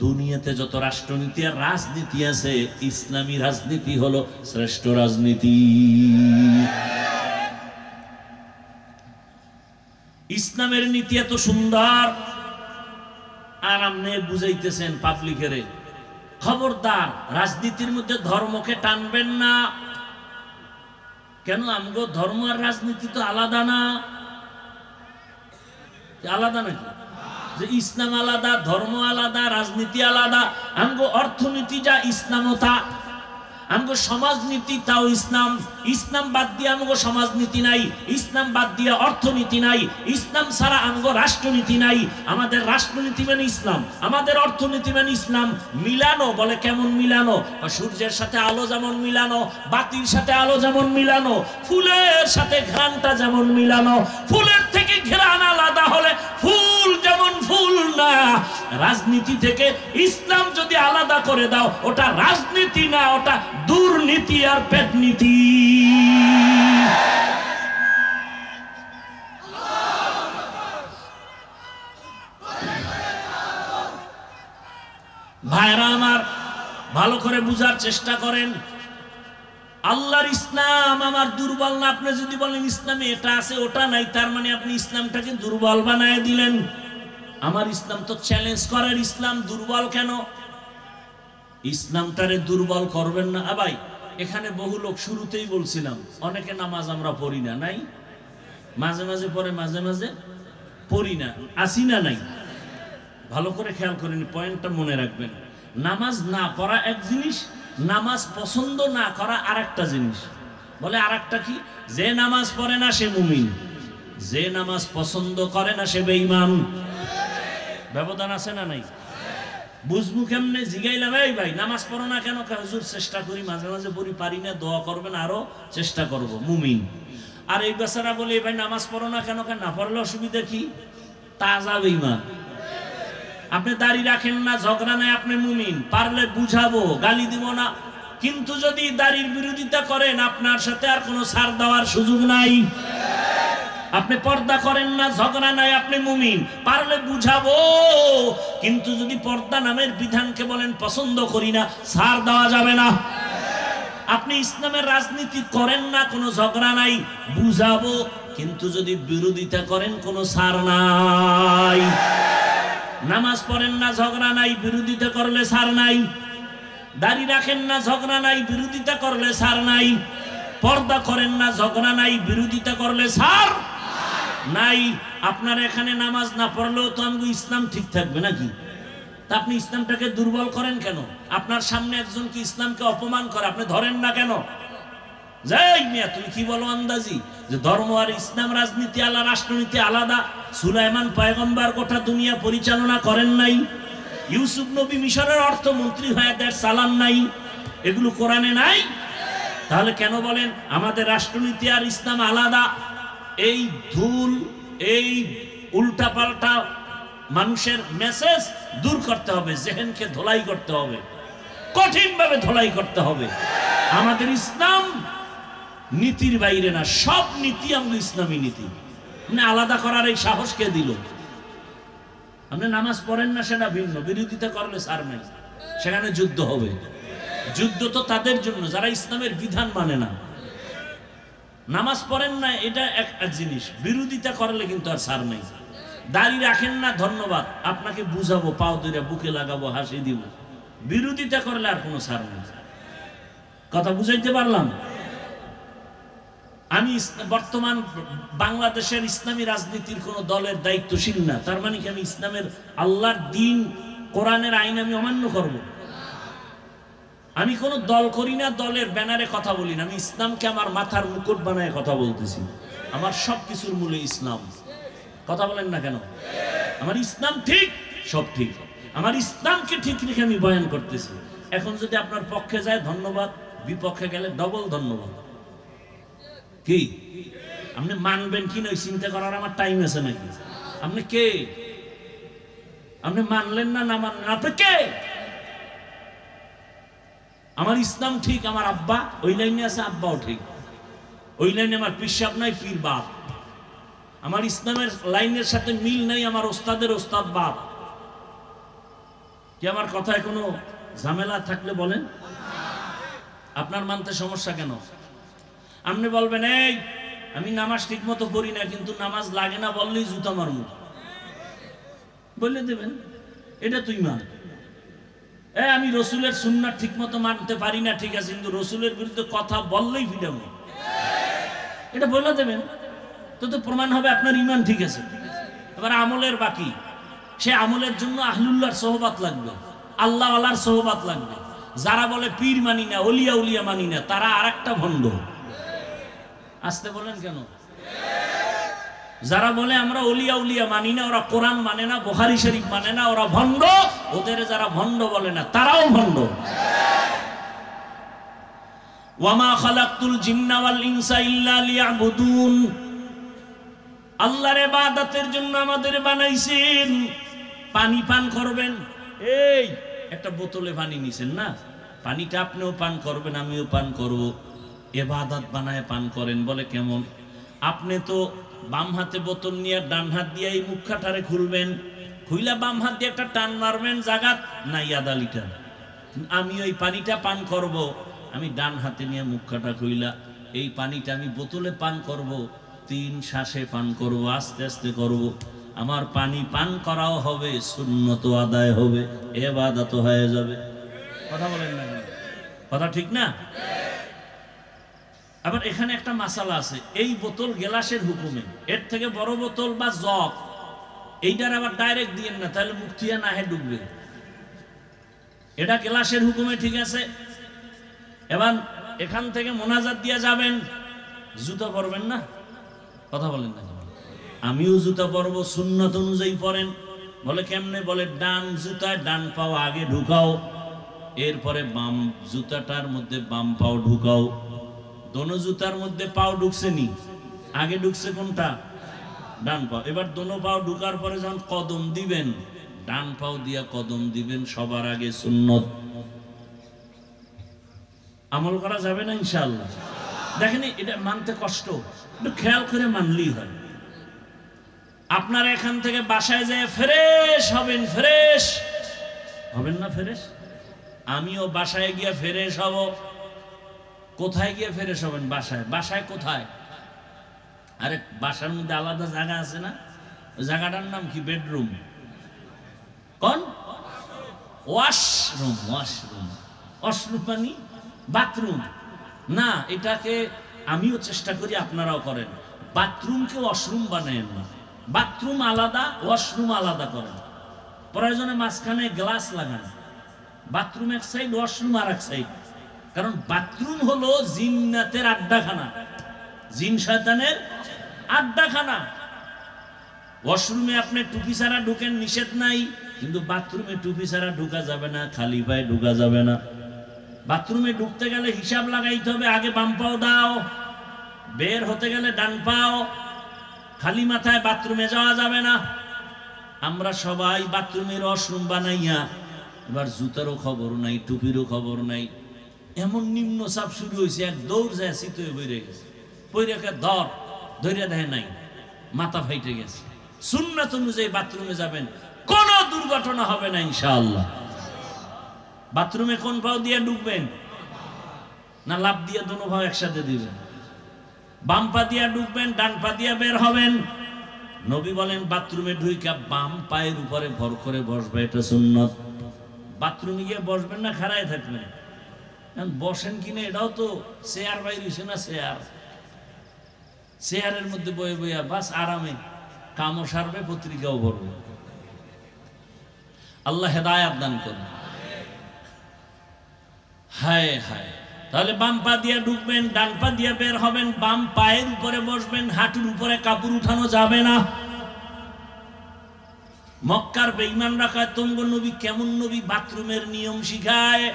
দুনিয়াতে যত রাষ্ট্রনীতি আর রাজনীতি আছে, ইসলামী রাজনীতি হলো শ্রেষ্ঠ রাজনীতি। ইসলামের নীতি এত সুন্দর, আর আপনি বুঝাইতেছেন পাবলিকেরে, খবরদার রাজনীতির মধ্যে ধর্মকে টানবেন না। কেন? আমগো ধর্ম আর রাজনীতি তো আলাদা না? আলাদা নাকি? যে ইসলাম আলাদা, ধর্ম আলাদা, রাজনীতি আলাদা। আমগো অর্থনীতি যা, ইসলামও তা। আমগো সমাজনীতি তাও ইসলাম। ইসলাম বাদ দিয়ে আমগো সমাজনীতি নাই, ইসলাম বাদ দিয়ে অর্থনীতি নাই, ইসলাম ছাড়া আমগো রাষ্ট্রনীতি নাই। আমাদের রাষ্ট্রনীতি মানে ইসলাম, আমাদের অর্থনীতি মানে ইসলাম। মিলানো বলে কেমন মিলানো? সূর্যের সাথে আলো যেমন মিলানো, বাতির সাথে আলো যেমন মিলানো, ফুলের সাথে ঘ্রাণটা যেমন মিলানো। ফুলের থেকে ঘ্রাণ আলাদা হলে ফুল যেমন ফুল না। রাজনীতি থেকে ইসলাম যদি আলাদা করে দাও, ওটা রাজনীতি না, ওটা দুর্নীতি আর পেটনীতি। ভাইরা আমার, ভালো করে বুঝার চেষ্টা করেন। আল্লাহর ইসলাম আমার দুর্বল না। আপনি যদি বলেন ইসলামে এটা আছে ওটা নাই, তার মানে আপনি ইসলামটাকে দুর্বল বানায় দিলেন। আমার ইসলাম তো চ্যালেঞ্জ করার ইসলাম, দুর্বল কেন? ইসলামটারে দুর্বল করবেন না। ভাই, এখানে বহু লোক, শুরুতেই বলছিলাম, অনেকে নামাজ আমরা পড়ি না, নাই? মাঝে মাঝে পড়ে, মাঝে মাঝে পড়ি না, আসি না, নাই? ভালো করে খেয়াল করেন, পয়েন্টটা মনে রাখবেন। নামাজ না পড়া এক জিনিস, নামাজ পছন্দ না করা আর একটা জিনিস। বলে আর একটা কি? যে নামাজ পড়ে না সে মুমিন, যে নামাজ পছন্দ করে না সে বেঈমান। ব্যবধান আছে না নাই? বুঝবো কেমনে? জিগাইলাম, এই ভাই নামাজ পড়ো না কেন? হুজুর চেষ্টা করি, মাঝে মাঝে পড়ি, পারি না, দোয়া করবেন, আরো চেষ্টা করব, মুমিন। আর এই বেচারা বলে, ভাই নামাজ পড়ো না কেন? না পড়লে অসুবিধা কি? তাজা বেঈমান। আপনি দাড়ি রাখেন না, ঝগড়া নাই, আপনি মুমিন, পারলে বুঝাবো, গালি দিব না। কিন্তু যদি দাড়ির বিরোধিতা করেন, আপনার সাথে আর কোনো ছাড় দেওয়ার সুযোগ নাই। আপনি পর্দা করেন না, ঝগড়া নাই, আপনি মুমিন, পারলে বুঝাবো। কিন্তু যদি পর্দা নামের বিধানকে বলেন পছন্দ করি না, ছাড় দেওয়া যাবে না। আপনি ইসলামের রাজনীতি করেন না, কোনো ঝগড়া নাই, বুঝাবো। কিন্তু যদি বিরোধিতা করেন, কোনো ছাড় নাই। নামাজ পড়েন না, ঝগড়া নাই, বিরোধিতা করলে ছাড় নাই। দাড়ি রাখেন না, ঝগড়া নাই, বিরোধিতা করলে ছাড় নাই। পর্দা করেন না, ঝগড়া নাই, বিরোধিতা করলে ছাড় নাই। আপনার এখানে নামাজ না পড়লেও তো আমগো ইসলাম ঠিক থাকবে নাকি? তা আপনি ইসলামটাকে দুর্বল করেন কেন? আপনার সামনে একজন কি ইসলামকে অপমান করে, আপনি ধরেন না কেন? যাই মিয়া, তুমি কি বলো আন্দাজি যে ধর্ম আর ইসলাম রাজনীতি আলাদা, রাষ্ট্রনীতি আলাদা? সুলাইমান পয়গম্বর গোটা দুনিয়া পরিচালনা করেন নাই? ইউসুফ নবী মিশরের অর্থমন্ত্রী হয়ে দেশ চালান নাই? এগুলো কোরআনে নাই? তাহলে কেন বলেন আমাদের রাষ্ট্রনীতি আর ইসলাম আলাদা? এই ধুল, এই উল্টাপাল্টা মানুষের মেসেজ দূর করতে হবে, জেহেনকে ধোলাই করতে হবে, কঠিনভাবে ধোলাই করতে হবে। আমাদের ইসলাম নীতির বাইরে না, সব নীতি আমাদের ইসলামী নীতি। মানে আলাদা করার এই সাহস কে দিল? আপনি নামাজ পড়েন না সেটা ভিন্ন, বিরোধিতা করলে ছাড় নাই, সেখানে যুদ্ধ হবে। যুদ্ধ তো তাদের জন্য যারা ইসলামের বিধান মানে না। নামাজ পড়েন না এটা এক জিনিস, বিরোধিতা করলে কিন্তু আর ছাড় নাই। দাড়ি রাখেন না, ধন্যবাদ, আপনাকে বুঝাবো, পাও ধরে বুকে লাগাবো, হাসি দিব। বিরোধিতা করলে আর কোনো ছাড় নেই। কথা বুঝাইতে পারলাম? আমি বর্তমান বাংলাদেশের ইসলামী রাজনীতির কোন দলের দায়িত্বশীল না, তার মানে কি আমি ইসলামের আল্লাহর দিন কোরআনের আইন আমি অমান্য করব? আমি কোন দল করি না, দলের ব্যানারে কথা বলি না। আমি ইসলামকে আমার মাথার মুকুট বানায় কথা বলতেছি। আমার সব কিছুর মূলে ইসলাম। কথা বলেন না কেন? আমার ইসলাম ঠিক, সব ঠিক। আমার ইসলামকে ঠিক রেখে আমি বয়ান করতেছি। এখন যদি আপনার পক্ষে যায় ধন্যবাদ, বিপক্ষে গেলে ডবল ধন্যবাদ। কি আপনি মানবেন কি না চিন্তা করার আমার টাইম আছে নাকি? আপনি কে? আপনি মানলেন না, না মানলেন, আপনি কে? আমার ইসলাম ঠিক, আমার আব্বা ওই লাইনে আছে, আব্বাও ঠিক। ওই লাইনে আমার পিসাব নাই, পীর বাপ। আমার ইসলামের লাইনের সাথে মিল নাই আমার ওস্তাদের ওস্তাদ বাপ। কি আমার কথায় কোনো ঝামেলা থাকলে বলেন? আপনার মানতে সমস্যা কেন? আপনি বলবেন এই আমি নামাজ ঠিক মতো পড়ি না, কিন্তু নামাজ লাগে না বললেই জুতা মারমু, বলে দেবেন এটা তুই মান। আমি রসুলের সুন্নাত ঠিক মতো মানতে পারি না, ঠিক আছে, কিন্তু রসুলের বিরুদ্ধে কথা বললেই ফিডাম, এটা বলে দেবেন। তো প্রমাণ হবে আপনার ইমান ঠিক আছে। এবার আমলের বাকি, সে আমলের জন্য আহলুল্লাহর সোহবাত লাগবে, আল্লাহ আল্লাহর সোহবাত লাগবে। যারা বলে পীর মানি না, ওলিয়া উলিয়া মানি না, তারা আর একটা ভণ্ড। আসতে বলেন কেন? যারা বলে আমরা ওলিয়া উলিয়া মানি না, ওরা কোরআন মানে না, বুখারী শরীফ মানে না, ওরা ভণ্ড। ওদের যারা ভণ্ড বলে না, তারাও ভণ্ড। ওয়ামা খালাকতুল জিন্না ওয়াল ইনসা ইল্লা লিয়াবুদুন। আল্লাহর ইবাদতের জন্য আমাদের বানাইছেন। পানি পান করবেন, এই একটা বোতলে পানি নিছেন না, পানিটা আপনিও পান করবেন, আমিও পান করব। ইবাদত বানায় পান করেন, বলে কেমন? আপনি তো বাম হাতে বোতল নিয়ে ডান হাত দিয়ে এই মুখটারে খুলবেন, খুইলা বাম হাত দিয়ে একটা টান মারবেন, জাগাত নাই আধা লিটার। আমি ওই পানিটা পান করব, আমি ডান হাতে নিয়ে মুখটা খুইলা এই পানিটা আমি বোতলে পান করব, 3 শ্বাসে পান করব, আস্তে আস্তে করব। আমার পানি পান করাও হবে, সুন্নত আদায় হবে, ইবাদত হয়ে যাবে। কথা বলেন না? কথা ঠিক না? আবার এখানে একটা মাসালা আছে, এই বোতল গ্লাসের হুকুমে, এর থেকে বড় বোতল বা জগ এইটার আবার ডাইরেক্ট দিয়েন না, তাহলে মুখ থুইয়া না হে ডুববে। এটা গ্লাসের হুকুমে, ঠিক আছে। এবার এখান থেকে মোনাজাত দিয়ে যাবেন, জুতা পরবেন না? কথা বলেন না? আমিও জুতা পরবো, সুন্নত অনুযায়ী পরেন। বলে কেমনে? বলে ডান জুতায় ডান পাও আগে ঢুকাও, এরপরে বাম জুতাটার মধ্যে বাম পাও ঢুকাও। দোনো জুতার মধ্যে পাও ঢুকছে নি, আগে ঢুকছে কোনটা? ডান পাও। এবার দোনো পাও ঢুকার পরে যখন কদম দিবেন, ডান পাও দিয়া কদম দিবেন সবার আগে, সুন্নত। আমল করা যাবে না ইনশাআল্লাহ? দেখেন এটা মানতে কষ্ট, একটু খেয়াল করে মানলেই হয়। আপনারা এখান থেকে বাসায় যায় ফ্রেশ হবেন, ফ্রেশ হবেন না? ফ্রেশ আমিও বাসায় গিয়ে ফ্রেশ হব। কোথায় গিয়ে ফ্রেশ হবেন? বাসায়। বাসায় কোথায়? আরে বাসার মধ্যে আলাদা জায়গা আছে না? ওই জায়গাটার নাম কি? বেডরুম। কোন? ওয়াশরুম। ওয়াশরুম, ওয়াশরুম মানে বাথরুম না। এটাকে আমিও চেষ্টা করি, আপনারাও করেন। বাথরুমকে ওয়াশরুম বানায়েন না। বাথরুম আলাদা, ওয়াশরুম আলাদা করেন। প্রয়োজনে মাঝখানে গ্লাস লাগান। বাথরুম এক সাইড, ওয়াশরুম আর এক সাইড। কারণ বাথরুম হলো জিন্নাতের আড্ডাখানা, জিন শয়তানের আড্ডাখানা। ওয়াশরুমে আপনি টুপি ছাড়া ঢুকেন, নিষেধ নাই, কিন্তু বাথরুমে টুপি ছাড়া ঢুকা যাবে না, খালি পায়ে ঢুকা যাবে না। বাথরুমে ঢুকতে গেলে হিসাব লাগাইতে হবে, আগে বাম পাও দাও, বের হতে গেলে ডান পাও, খালি মাথায় বাথরুমে যাওয়া যাবে না। আমরা সবাই বাথরুমের ওয়াশরুম বানাইয়া এবার জুতারও খবর নাই, টুপিরও খবর নাই, এমন নিম্ন চাপ শুরু হয়েছে, এক দৌড় যায় শীত বইরে গেছে, পৈরাকে ধৈর্য দেয় নাই, মাথা ফাইটে গেছে। সুন্নাত অনুযায়ী বাথরুমে যাবেন, কোন দুর্ঘটনা হবে না ইনশাআল্লাহ। বাথরুমে কোন পাও দিয়ে ঢুকবেন? না লাভ দিয়ে দোনো পাও একসাথে দিবেন? বাম পা দিয়া ঢুকবেন, ডান পা দিয়া বের হবেন। নবী বলেন বাথরুমে ঢুইকা বাম পায়ের উপরে ভর করে বসবে, এটা সুন্নত। বাথরুমে গিয়ে বসবেন না খাড়ায় থাকবেন? বসেন কিনা এটাও তো চেয়ার বাইরেছে না, চেয়ারের মধ্যে বয়ে বইয়া বাস আরামে কামও সারবে, পত্রিকাও ভরবে। আল্লাহ হেদায়াত দান করে। হায় হায়। তাহলে বাম পা দিয়ে ঢুকবেন, ডান পা দিয়ে বের হবেন, বাম পায়ের উপরে বসবেন, হাঁটুর উপরে কাপড় উঠানো যাবে না। মক্কার বেঈমান রাখায় তঙ্গ নবী কেমন নবী, বাথরুমের নিয়ম শিখায়।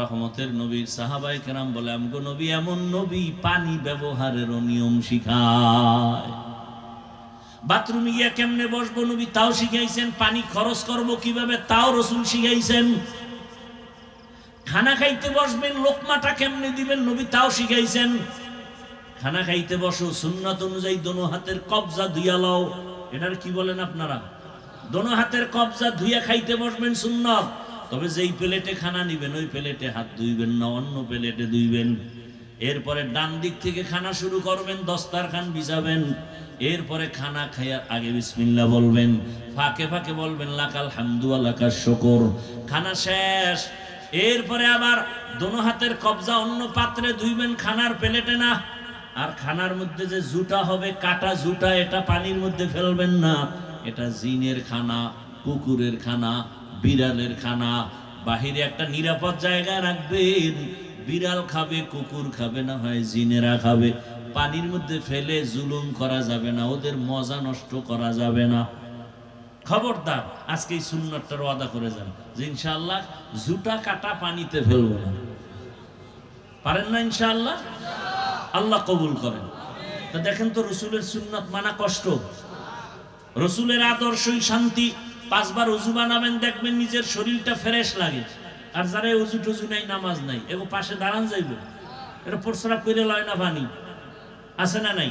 রহমতের নবী সাহাবায়ে কেরাম বলে আমগো নবী এমন নবী, পানি ব্যবহারেরও নিয়ম শিখায়। বাথরুমে গিয়া কেমনে বসবো নবী তাও শিখাইছেন, পানি খরচ করব কিভাবে তাও রাসূল শিখাইছেন। খানা খাইতে বসবেন, লোকমাটা কেমনে দিবেন নবী তাও শিখাইছেন। খানা খাইতে বসো, সুন্নাত অনুযায়ী দোনো হাতের কবজা ধুইয়া লও। এটার কি বলেন আপনারা? দোনো হাতের কবজা ধুইয়া খাইতে বসবেন সুন্নাত। তবে যেই প্লেটে খানা নিবেন ওই প্লেটে হাত ধুইবেন না, অন্য প্লেটে ধুইবেন। এরপরে ডান দিক থেকে খানা শুরু করবেন, দস্তারখান বিছাবেন। এরপরে খানা খাইয়ার আগে বিসমিল্লাহ বলবেন, ফাঁকে ফাঁকে বলবেন লাকাল হামদু ওয়া লাকাশ শুকর। খানা শেষ, এরপরে আবার দোনো হাতের কবজা অন্য পাত্রে ধুইবেন, খানার প্লেটে না। আর খানার মধ্যে যে জুটা হবে, কাটা জুটা, এটা পানির মধ্যে ফেলবেন না। এটা জিনের খানা, কুকুরের খানা, বিড়ালের খানা। বাহিরে একটা নিরাপদ জায়গায় রাখবেন, বিড়াল খাবে, কুকুর খাবে, না হয় জিনেরা খাবে। পানির মধ্যে ফেলে জুলুম করা যাবে না, ওদের মজা নষ্ট করা যাবে না। খবরদার আজকে এই সুন্নাতটার ওয়াদা করে যান যে ইনশাআল্লাহ জুটা কাটা পানিতে ফেলবো না। পারেন না ইনশাআল্লাহ? আল্লাহ কবুল করেন। তো দেখেন তো রসুলের সুন্নাত মানা কষ্ট, রসুলের আদর্শই শান্তি। 5 বার ওযু বানাবেন, দেখবেন নিজের শরীরটা ফ্রেশ লাগে। আর যারা ওযু টুজু নাই, নামাজ নাই, এগো পাশে দাঁড়ান যাইব, এটা প্রস্রাব করে লয় না পানি আছে না নাই?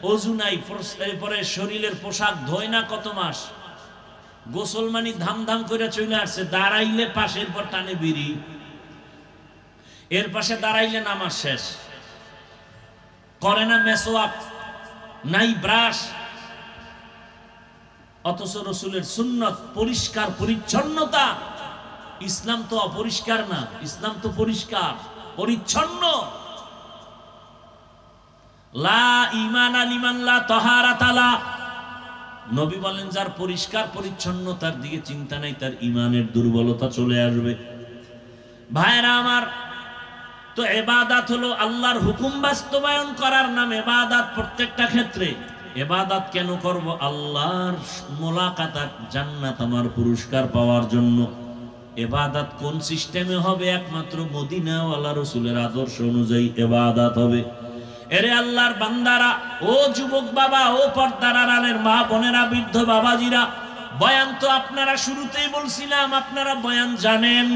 ওযু নাই, এরপরে শরীরের পোশাক ধোয় না কত মাস, গোসল মানি ধাম ধাম করে চলে আসছে, দাঁড়াইলে পাশের পর টানে বিড়ি, এর পাশে দাঁড়াইলে নামাজ শেষ। করে না মেসওয়াক, নাই ব্রাশ। অথচ রসুলের সুন্নত পরিষ্কার পরিচ্ছন্নতা। ইসলাম তো অপরিষ্কার না, ইসলাম তো পরিষ্কার পরিচ্ছন্ন। লা ঈমানা লিমান লা তাহারাতা লা। নবী বলেন যার পরিষ্কার পরিচ্ছন্নতার দিকে চিন্তা নাই, তার ঈমানের দুর্বলতা চলে আসবে। ভাইরা আমার, তো ইবাদত হলো আল্লাহর হুকুম বাস্তবায়ন করার নাম ইবাদত। প্রত্যেকটা ক্ষেত্রে ইবাদত কেন করব? আল্লাহর মোলাকাত, জান্নাত, আমার পুরস্কার পাওয়ার জন্য। ইবাদত কোন সিস্টেমে হবে? একমাত্র মদিনাওয়ালা রাসূলের আদর্শ অনুযায়ী ইবাদত হবে। এরে আল্লাহর বান্দারা, ও যুবক বাবা, ও পর্দার আড়ালের মা বোনেরা, বৃদ্ধ বাবাজিরা, বয়ান তো আপনারা শুরুতেই বলছিলাম আপনারা বয়ান জানেন,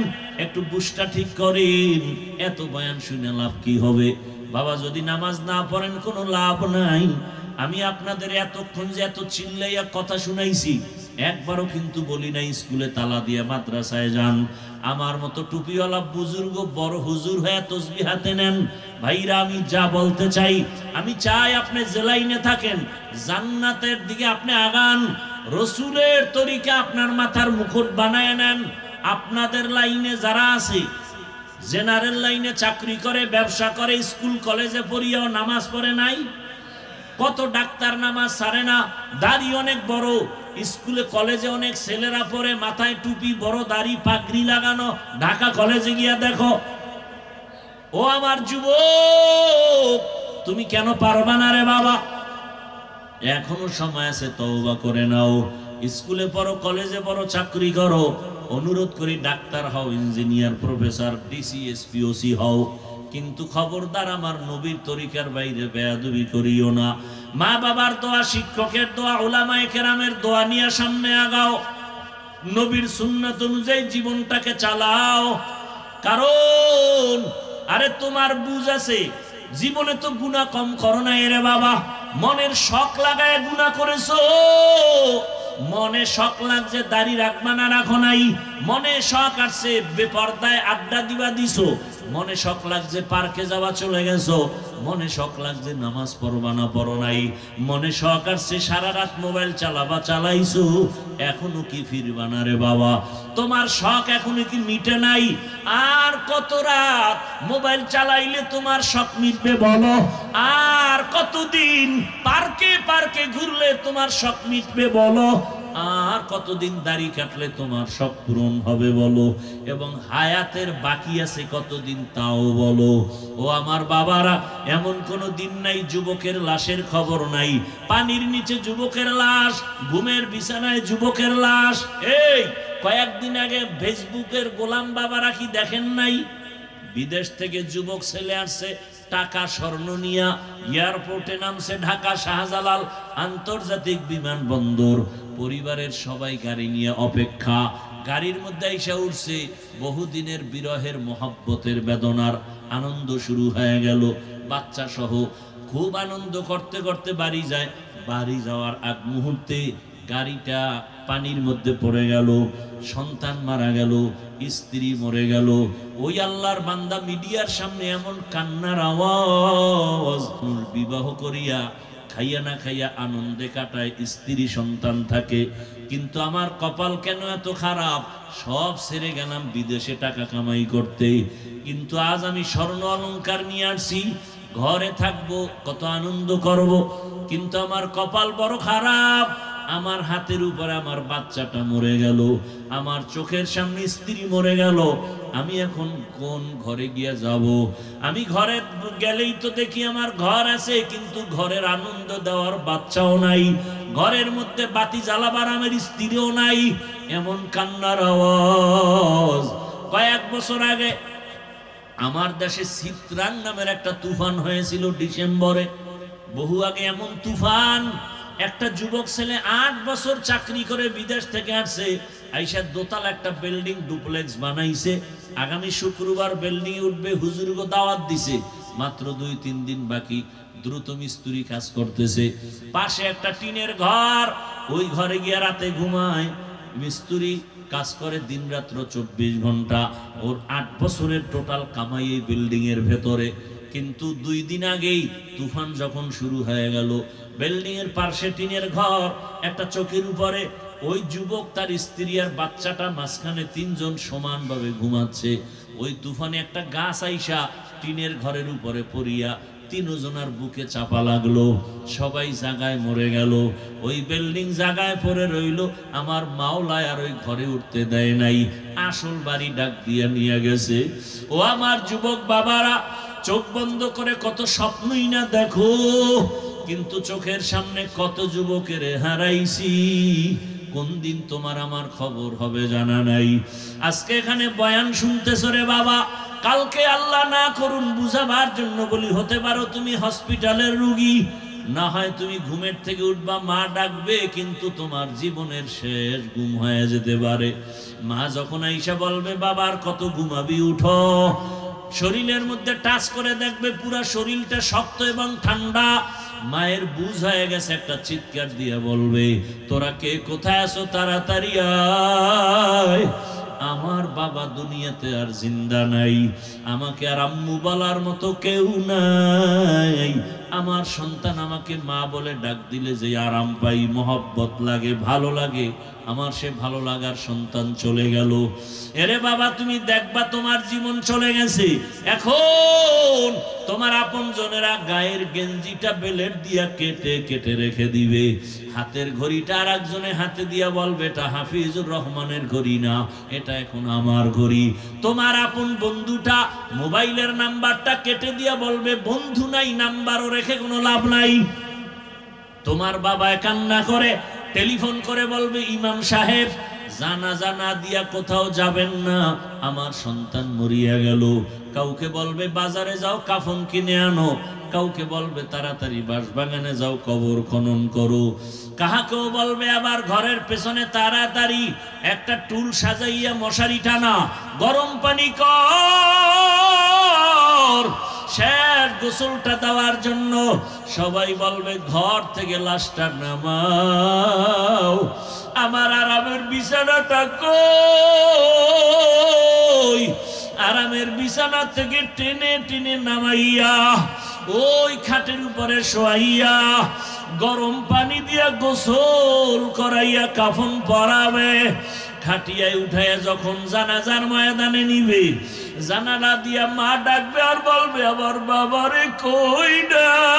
একটু বুঝটা ঠিক করেন। এত বয়ান শুনে লাভ কি হবে? বাবা যদি নামাজ না পড়েন কোনো লাভ নাই। আমি আপনাদের এতক্ষণ যে এত চিল্লাইয়া কথা শুনাইছি, একবারও কিন্তু বলি নাই স্কুলে তালা দিয়া মাদ্রাসায় যান। আমার মতো টুপিওয়ালা বুজুর্গ বড় হুজুর হয়ে তসবিহ হাতে নেন। ভাইরা, আমি যা বলতে চাই, আমি চাই আপনি যে লাইনে থাকেন, জান্নাতের দিকে আপনি আগান। রসুলের তরিকা আপনার মাথার মুকুট বানায় নেন। আপনাদের লাইনে যারা আছে, জেনারেল লাইনে চাকরি করে, ব্যবসা করে, স্কুল কলেজে পড়িয়াও নামাজ পড়ে নাই, কত ডাক্তার নামাজ ছাড়ে না, দাড়ি অনেক বড়, স্কুলে কলেজে অনেক ছেলেরা পড়ে, মাথায় টুপি, বড় দাড়ি, পাগড়ি লাগানো, ঢাকা কলেজে গিয়া দেখো। ও আমার যুবক, তুমি কেন পারবা না রে বাবা? এখনো সময় আছে, তওবা করে নাও। স্কুলে পড়ো, কলেজে পড়ো, চাকরি করো, অনুরোধ করি ডাক্তার হও, engineer, professor, DC, SP, OC হও, কিন্তু খবরদার আমার নবীর তরিকার বাইরে বেয়াদবি করিও না। মা বাবার দোয়া, শিক্ষকের দোয়া, উলামায়ে কেরামের দোয়া নিয়ে সামনে আগাও, নবীর সুন্নাত অনুযায়ী জীবনটাকে চালাও। কারণ আরে তোমার বুঝ আছে, জীবনে তো গুনাহ কম করো নাই রে বাবা, মনের শখ লাগায় গুনাহ করেছো। মনে শখ লাগছে দাড়ি রাখবা না রাখো নাই, মনে শখ আসছে বেপরদায় আড্ডা দিবা দিছো, মনে শখ লাগছে পার্কে যাওয়া চলে গেছো, মনে শখ লাগছে নামাজ পড়বা না পড়ো নাই, মনে শখ আসছে সারা রাত মোবাইল চালাবা চালাইছো, এখনো কি ফিরবা না রে বাবা? তোমার শখ এখনো কি মিটে নাই? আর কত রাত মোবাইল চালাইলে তোমার শখ মিটবে বলো? আর কতদিন পার্কে পার্কে ঘুরলে তোমার শখ মিটবে বলো? আর কতদিন দাড়ি কাটলে তোমার শখ পূরণ হবে বলো? এবং হায়াতের বাকি আছে কতদিন তাও বলো? ও আমার বাবারা, এমন কোনো দিন নাই যুবকের লাশের খবর নাই। পানির নিচে যুবকের লাশ, ঘুমের বিছানায় যুবকের লাশ। এই কয়েকদিন আগে ফেসবুকের গোলাম বাবারা কি দেখেন নাই? বিদেশ থেকে যুবক ছেলে আসছে, টাকা স্বর্ণ নিয়া এয়ারপোর্টে নামছে, ঢাকা শাহজালাল আন্তর্জাতিক বিমানবন্দর। পরিবারের সবাই গাড়ি নিয়ে অপেক্ষা, গাড়ির মধ্যে আইসা উঠছে, বহুদিনের বিরহের মহব্বতের বেদনার আনন্দ শুরু হয়ে গেল। বাচ্চা সহ খুব আনন্দ করতে করতে বাড়ি যায়। বাড়ি যাওয়ার আগ মুহূর্তে গাড়িটা পানির মধ্যে পড়ে গেল, সন্তান মারা গেল, স্ত্রী মরে গেল। ওই আল্লাহর বান্দা মিডিয়ার সামনে এমন কান্নার আওয়াজ, বিবাহ করিয়া খাইয়া না খাইয়া আনন্দে কাটায়, স্ত্রী সন্তান থাকে, কিন্তু আমার কপাল কেন এত খারাপ, সব ছেড়ে গেলাম বিদেশে টাকা কামাই করতে, কিন্তু আজ আমি স্বর্ণ অলংকার নিয়ে আসছি, ঘরে থাকবো, কত আনন্দ করব, কিন্তু আমার কপাল বড় খারাপ। আমার হাতের উপরে আমার বাচ্চাটা মরে গেল, আমার চোখের সামনে স্ত্রী মরে গেল, আমি এখন কোন ঘরে গিয়া যাব? আমি ঘরে গেলেই তো দেখি আমার ঘর আছে, কিন্তু ঘরের আনন্দ দেওয়ার বাচ্চাও নাই, ঘরের মধ্যে বাতি জ্বালাবার আমার স্ত্রীও নাই। এমন কান্নার আওয়াজ। কয়েক বছর আগে আমার দেশে চিত্রাং নামের একটা তুফান হয়েছিল ডিসেম্বরে, বহু আগে। এমন তুফান, একটা যুবক ছেলে 8 বছর চাকরি করে বিদেশ থেকে আসছে, আইসা দোতলা একটা বিল্ডিং ডুপ্লেক্স বানাইছে, আগামী শুক্রবার বিল্ডিং উঠবে, হুজুরকে দাওয়াত দিছে, মাত্র 2-3 দিন বাকি, দ্রুত মিস্ত্রি কাজ করতেছে। পাশে একটা টিনের ঘর, ওই ঘরে গিয়ে রাতে ঘুমায়, মিস্ত্রি কাজ করে দিন রাত্র 24 ঘন্টা। ওর 8 বছরের টোটাল কামাই এই বিল্ডিং এর ভেতরে। কিন্তু 2 দিন আগেই তুফান যখন শুরু হয়ে গেল, বিল্ডিং এর পাশে টিনের ঘর, একটা চৌকির উপরে ওই যুবক, তার স্ত্রী আর বাচ্চাটা, মাঝখানে 3 জন সমানভাবে ঘুমাচ্ছে। ওই তুফানে একটা গাছ আইসা টিনের ঘরের উপরে পড়িয়া 3 জনের বুকে চাপা লাগলো, সবাই জায়গায় মরে গেল। ওই বিল্ডিং জায়গায় পড়ে রইল, আমার মাওলায় আর ওই ঘরে উঠতে দেয় নাই, আসল বাড়ি ডাক দিয়ে নিয়ে গেছে। ও আমার যুবক বাবারা, চোখ বন্ধ করে কত স্বপ্নই না দেখো, কিন্তু চোখের সামনে কত যুবকের হারাইছি, কোন দিন তোমার আমার খবর হবে জানা নাই। আজকে এখানে বয়ান শুনতেছো রে বাবা, কালকে আল্লাহ না করুন বুঝাবার জন্য বলি, হতে পারো তুমি হসপিটালের রোগী, না হয় তুমি ঘুমের থেকে উঠবা, মা ডাকবে, কিন্তু তোমার জীবনের শেষ ঘুম হয়ে যেতে পারে। মা যখন আইসা বলবে বাবার কত ঘুমাবি, উঠো, শরীরের মধ্যে টাচ করে দেখবে পুরো শরীরটা শক্ত এবং ঠান্ডা। মায়ের বুঝ হয়ে গেছে, একটা চিৎকার দিয়ে বলবে, তোরা কে কোথায় আছো, তাড়াতাড়ি আয়, আমার বাবা দুনিয়াতে আর জিন্দা নাই, আমাকে আর আম্মু বলার মতো কেউ নাই, আমার সন্তান আমাকে মা বলে ডাক দিলে যে আরাম পাই, মহব্বত লাগে, ভালো লাগে, আমার সে ভালো লাগার সন্তান চলে গেল। এরে বাবা, তুমি দেখবা তোমার জীবন চলে গেছে, এখন তোমার আপনজনেরা গায়ের গেঞ্জিটা বেলেট দিয়া কেটে কেটে রেখে দিবে, হাতের ঘড়িটা আর একজনে হাতে দিয়া বলবে এটা হাফিজুর রহমানের ঘড়ি না, এটা এখন আমার ঘড়ি। তোমার আপন বন্ধুটা মোবাইলের নাম্বারটা কেটে দিয়া বলবে বন্ধু নাই, নাম্বারও রেখে কোনো লাভ নাই। তোমার বাবায় কান্না করে টেলিফোন করে বলবে ইমাম সাহেব জানাজা না দিয়া কোথাও যাবেন না, আমার সন্তান মরিয়া গেল। কাউকে বলবে বাজারে যাও কাফন কিনে আনো, কাউকে বলবে তাড়াতাড়ি বাঁশবাগানে যাও কবর খনন করো, কাহাকেও বলবে আবার ঘরের পেছনে তাড়াতাড়ি একটা টুল সাজাইয়া মশারি টানা, গরম পানি কর, শেষ গোসলটা দেওয়ার জন্য। সবাই বলবে ঘর থেকে লাশটা নামাও, আমার আরামের বিছানাটা কই, আরামের বিছানা থেকে টেনে টেনে নামাইয়া ওই খাটের উপরে শোয়াইয়া গরম পানি দিয়া গোসল করাইয়া কাফন পরাবে, খাটিয়ায় উঠাইয়া যখন জানাজার ময়দানে নিবে, জানালা দিয়া মা ডাকবে আর বলবে আবার বাবারে কই দাও,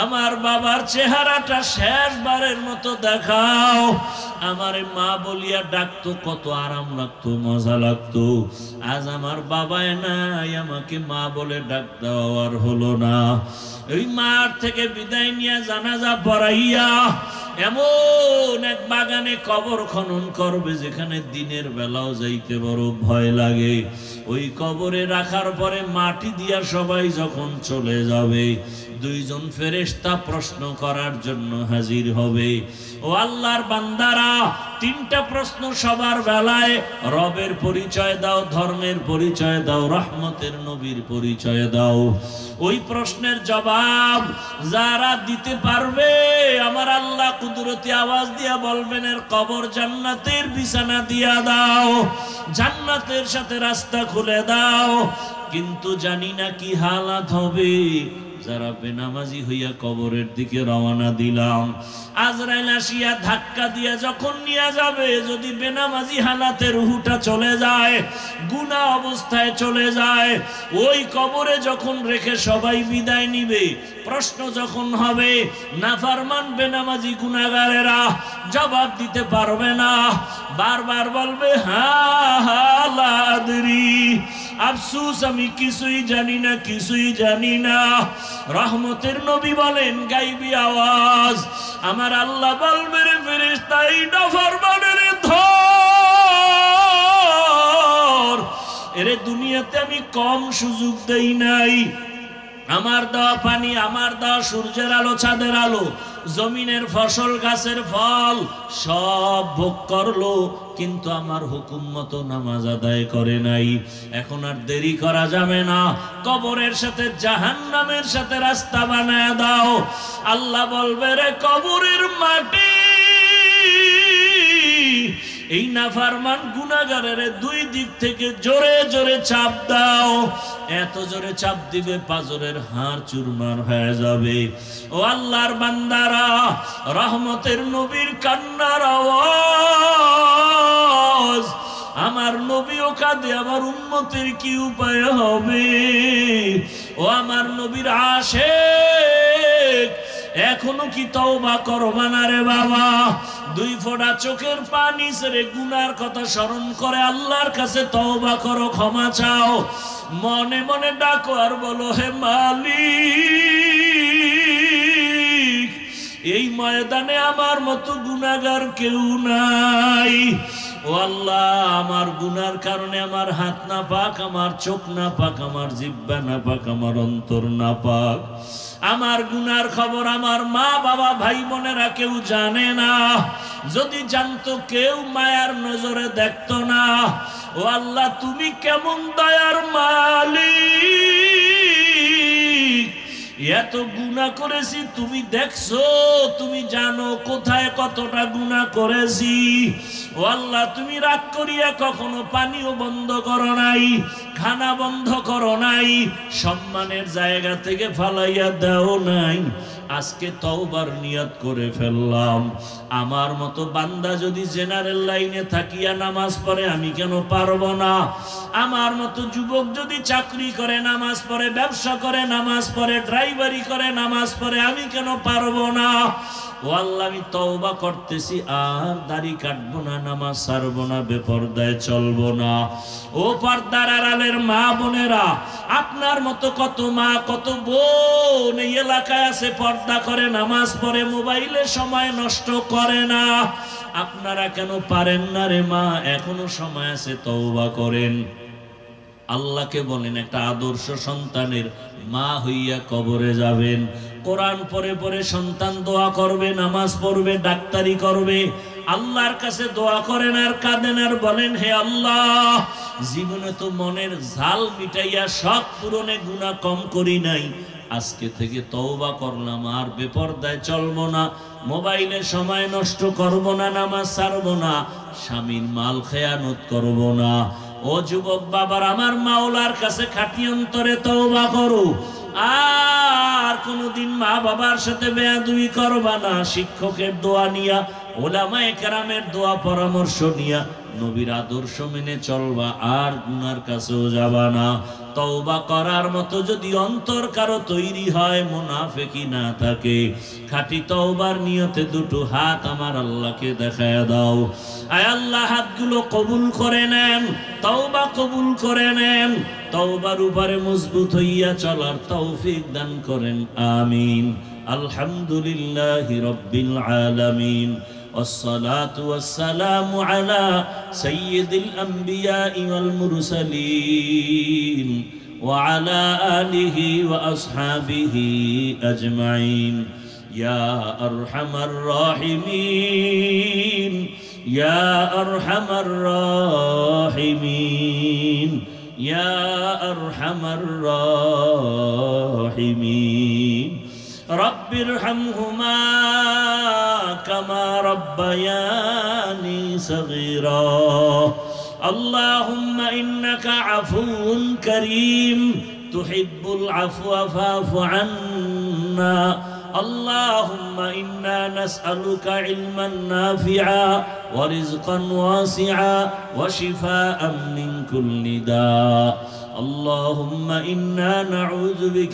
আমার বাবার চেহারাটা শেষবারের মতো দেখাও। আমারে মা বলিয়া ডাকতো, কত আরাম লাগতো, মজা লাগতো। আজ আমার বাবায় নাই, আমাকে মা বলে ডাক দেওয়ার হলো না। ওই মার থেকে বিদায় নিয়ে জানাজা পড়াইয়া এমন এক বাগানে কবর খনন করবে যেখানে দিনের বেলাও যাইতে বড় ভয় লাগে। ওই কবরে রাখার পরে মাটি দিয়া সবাই যখন চলে যাবে, দুইজন ফেরেশতা প্রশ্ন করার জন্য হাজির হবে। ও আল্লাহর বান্দারা, তিনটা প্রশ্ন সবার বেলায়, রবের পরিচয় দাও, ধর্মের পরিচয় দাও, রহমতের নবীর পরিচয় দাও। ওই প্রশ্নের জবাব যারা দিতে পারবে, আমার আল্লাহ কুদরতি আওয়াজ দিয়া বলবেন এর কবর জান্নাতের বিছানা দিয়া দাও, জান্নাতের সাথে রাস্তা খুলে দাও। কিন্তু জানি না কি হালাত হবে যারা বেনামাজি হইয়া কবরের দিকে রওনা দিলাম। আজরাইল আসিয়া ধাক্কা দিয়া যখন নিয়ে যাবে, যদি বেনামাজি হালাতে রুহুটা চলে যায়, গুনাহ অবস্থায় চলে যায়, ওই কবরে যখন রেখে সবাই বিদায় নিবে, প্রশ্ন যখন হবে, নাফরমান বেনামাজি গুনাহগারেরা জবাব দিতে পারবে না, বারবার বলবে হা হা লা আদরি, আফসোস আমি কিছুই জানি না, কিছুই জানি না। রহমতের নবী বলেন গাইবি আওয়াজ, আমার আল্লাহ বলবে রে ফেরেশতা এই নাফরমানের ধর, এরে দুনিয়াতে আমি কম সুযোগ দেই নাই, আমার দেওয়া পানি, আমার দেওয়া সূর্যের আলো, চাঁদের আলো, জমিনের ফসল, গাছের ফল সব ভোগ করলো, কিন্তু আমার হুকুম মতো নামাজ আদায় করে নাই। এখন আর দেরি করা যাবে না, কবরের সাথে জাহান্নামের সাথে রাস্তা বানায় দাও। আল্লাহ বলবে রে কবরের মাটি, এই নাফরমান গুনাহগারের দুই দিক থেকে জোরে জোরে চাপ দাও, এত জোরে চাপ দিবে পাজরের হাড় চুরমার হয়ে যাবে। ও আল্লাহর বান্দারা, রহমতের নবীর কান্নার আওয়াজ, আমার নবীও কাঁদে, আমার উম্মতের কি উপায় হবে? ও আমার নবীর আশিক, এখনো কি তওবা করবা না রে বাবা? দুই ফোঁটা চোখের পানি ছেড়ে গুনার কথা স্মরণ করে আল্লাহর কাছে তওবা করো, ক্ষমা চাও, মনে মনে ডাকো আর বলো হে মালিক, এই ময়দানে আমার মতো গুনাহগার কেউ নাই। ও আল্লাহ, আমার গুনার কারণে আমার হাত না পাক, আমার চোখ না পাক, আমার জিহ্বা না পাক, আমার অন্তর না পাক, আমার গুনার খবর আমার মা বাবা ভাই বোনেরা কেউ জানে না, যদি জানতো কেউ মায়ার নজরে দেখতো না। ও আল্লাহ, তুমি কেমন দয়ার মালিক, এত গুনাহ করেছি তুমি দেখছো, তুমি জানো কোথায় কতটা গুনাহ করেছি। ও আল্লাহ, তুমি রাগ করিয়া কখনো পানিও বন্ধ করো নাই, খানা বন্ধ করো নাই, সম্মানের জায়গা থেকে ফালাইয়া দাও নাই। আজকে তওবার নিয়ত করে ফেললাম, আমার মতো বান্দা যদি জেনারেল লাইনে থাকিয়া নামাজ পড়ে আমি কেন পারবো না? আমার মতো যুবক যদি চাকরি করে নামাজ পড়ে, ব্যবসা করে নামাজ পড়ে, ড্রাইভারি করে নামাজ পড়ে, আমি কেন পারবো না? ও আল্লাহ, আমি তওবা করতেছি, আর দাড়ি কাটবো না, নামাজ ছাড়বো না, বেপরদায় চলবো না। ও পর্দার আড়ালের মা বোনেরা, আপনার মতো কত মা কত বোন এই এলাকায় আছে, পর্দা করে নামাজ পড়ে, মোবাইলে সময় নষ্ট করে না। আপনারা কেন পারেন না রে মা? এখনো সময় আছে, তওবা করেন। আল্লাহকে বলেন একটা আদর্শ সন্তানের মা হইয়া কবরে যাবেন, কোরআন পড়ে পড়ে সন্তান দোয়া করবে, নামাজ পড়বে, ডাক্তারি করবে, আল্লাহর কাছে দোয়া করেন আর কাঁদেন আর বলেন, হে আল্লাহ, জীবনে তো মনের ঝাল মিটাইয়া শখ পূরণে গুনাহ কম করি নাই, আজকে থেকে তওবা করলাম, আর বেপরদায় চলবো না, মোবাইলে সময় নষ্ট করব না, নামাজ ছাড়বো না, স্বামীর মাল খেয়ানত করব না। ও যুবক বাবার, আমার মাওলার কাছে খাঁটি অন্তরে তওবা করো, আর কোনদিন মা বাবার সাথে বেয়াদবি করবা না। শিক্ষকের দোয়া নিয়া, ওলামায়ে কেরামের দোয়া পরামর্শ নিয়া নবীর আদর্শ মেনে চলবা, আর গুনার কাছেও যাবা না। তওবা করার মতো যদি অন্তর কারো তৈরি হয়, মুনাফিকি না থাকে, খাঁটি তওবার নিয়তে দুটো হাত আমার আল্লাহকে দেখায়া দাও। আয় আল্লাহ, হাতগুলো কবুল করে নেন, তওবা কবুল করে নেন, তওবার উপরে মজবুত হইয়া চলার তৌফিক দান করেন, আমিন। আলহামদুলিল্লাহি রাব্বিল আলামিন, والصلاة والسلام على سيد الأنبياء والمرسلين وعلى آله وأصحابه أجمعين. يا أرحم الراحمين، يا أرحم الراحمين، يا أرحم الراحمين. رب ارحمهما كما ربياني صغيرا. اللهم إنك عفو كريم تحب العفو فاعف عنا. اللهم إنا نسألك علما نافعا ورزقا واسعا وشفاء من كل داء. اللهم إنا نعوذ بك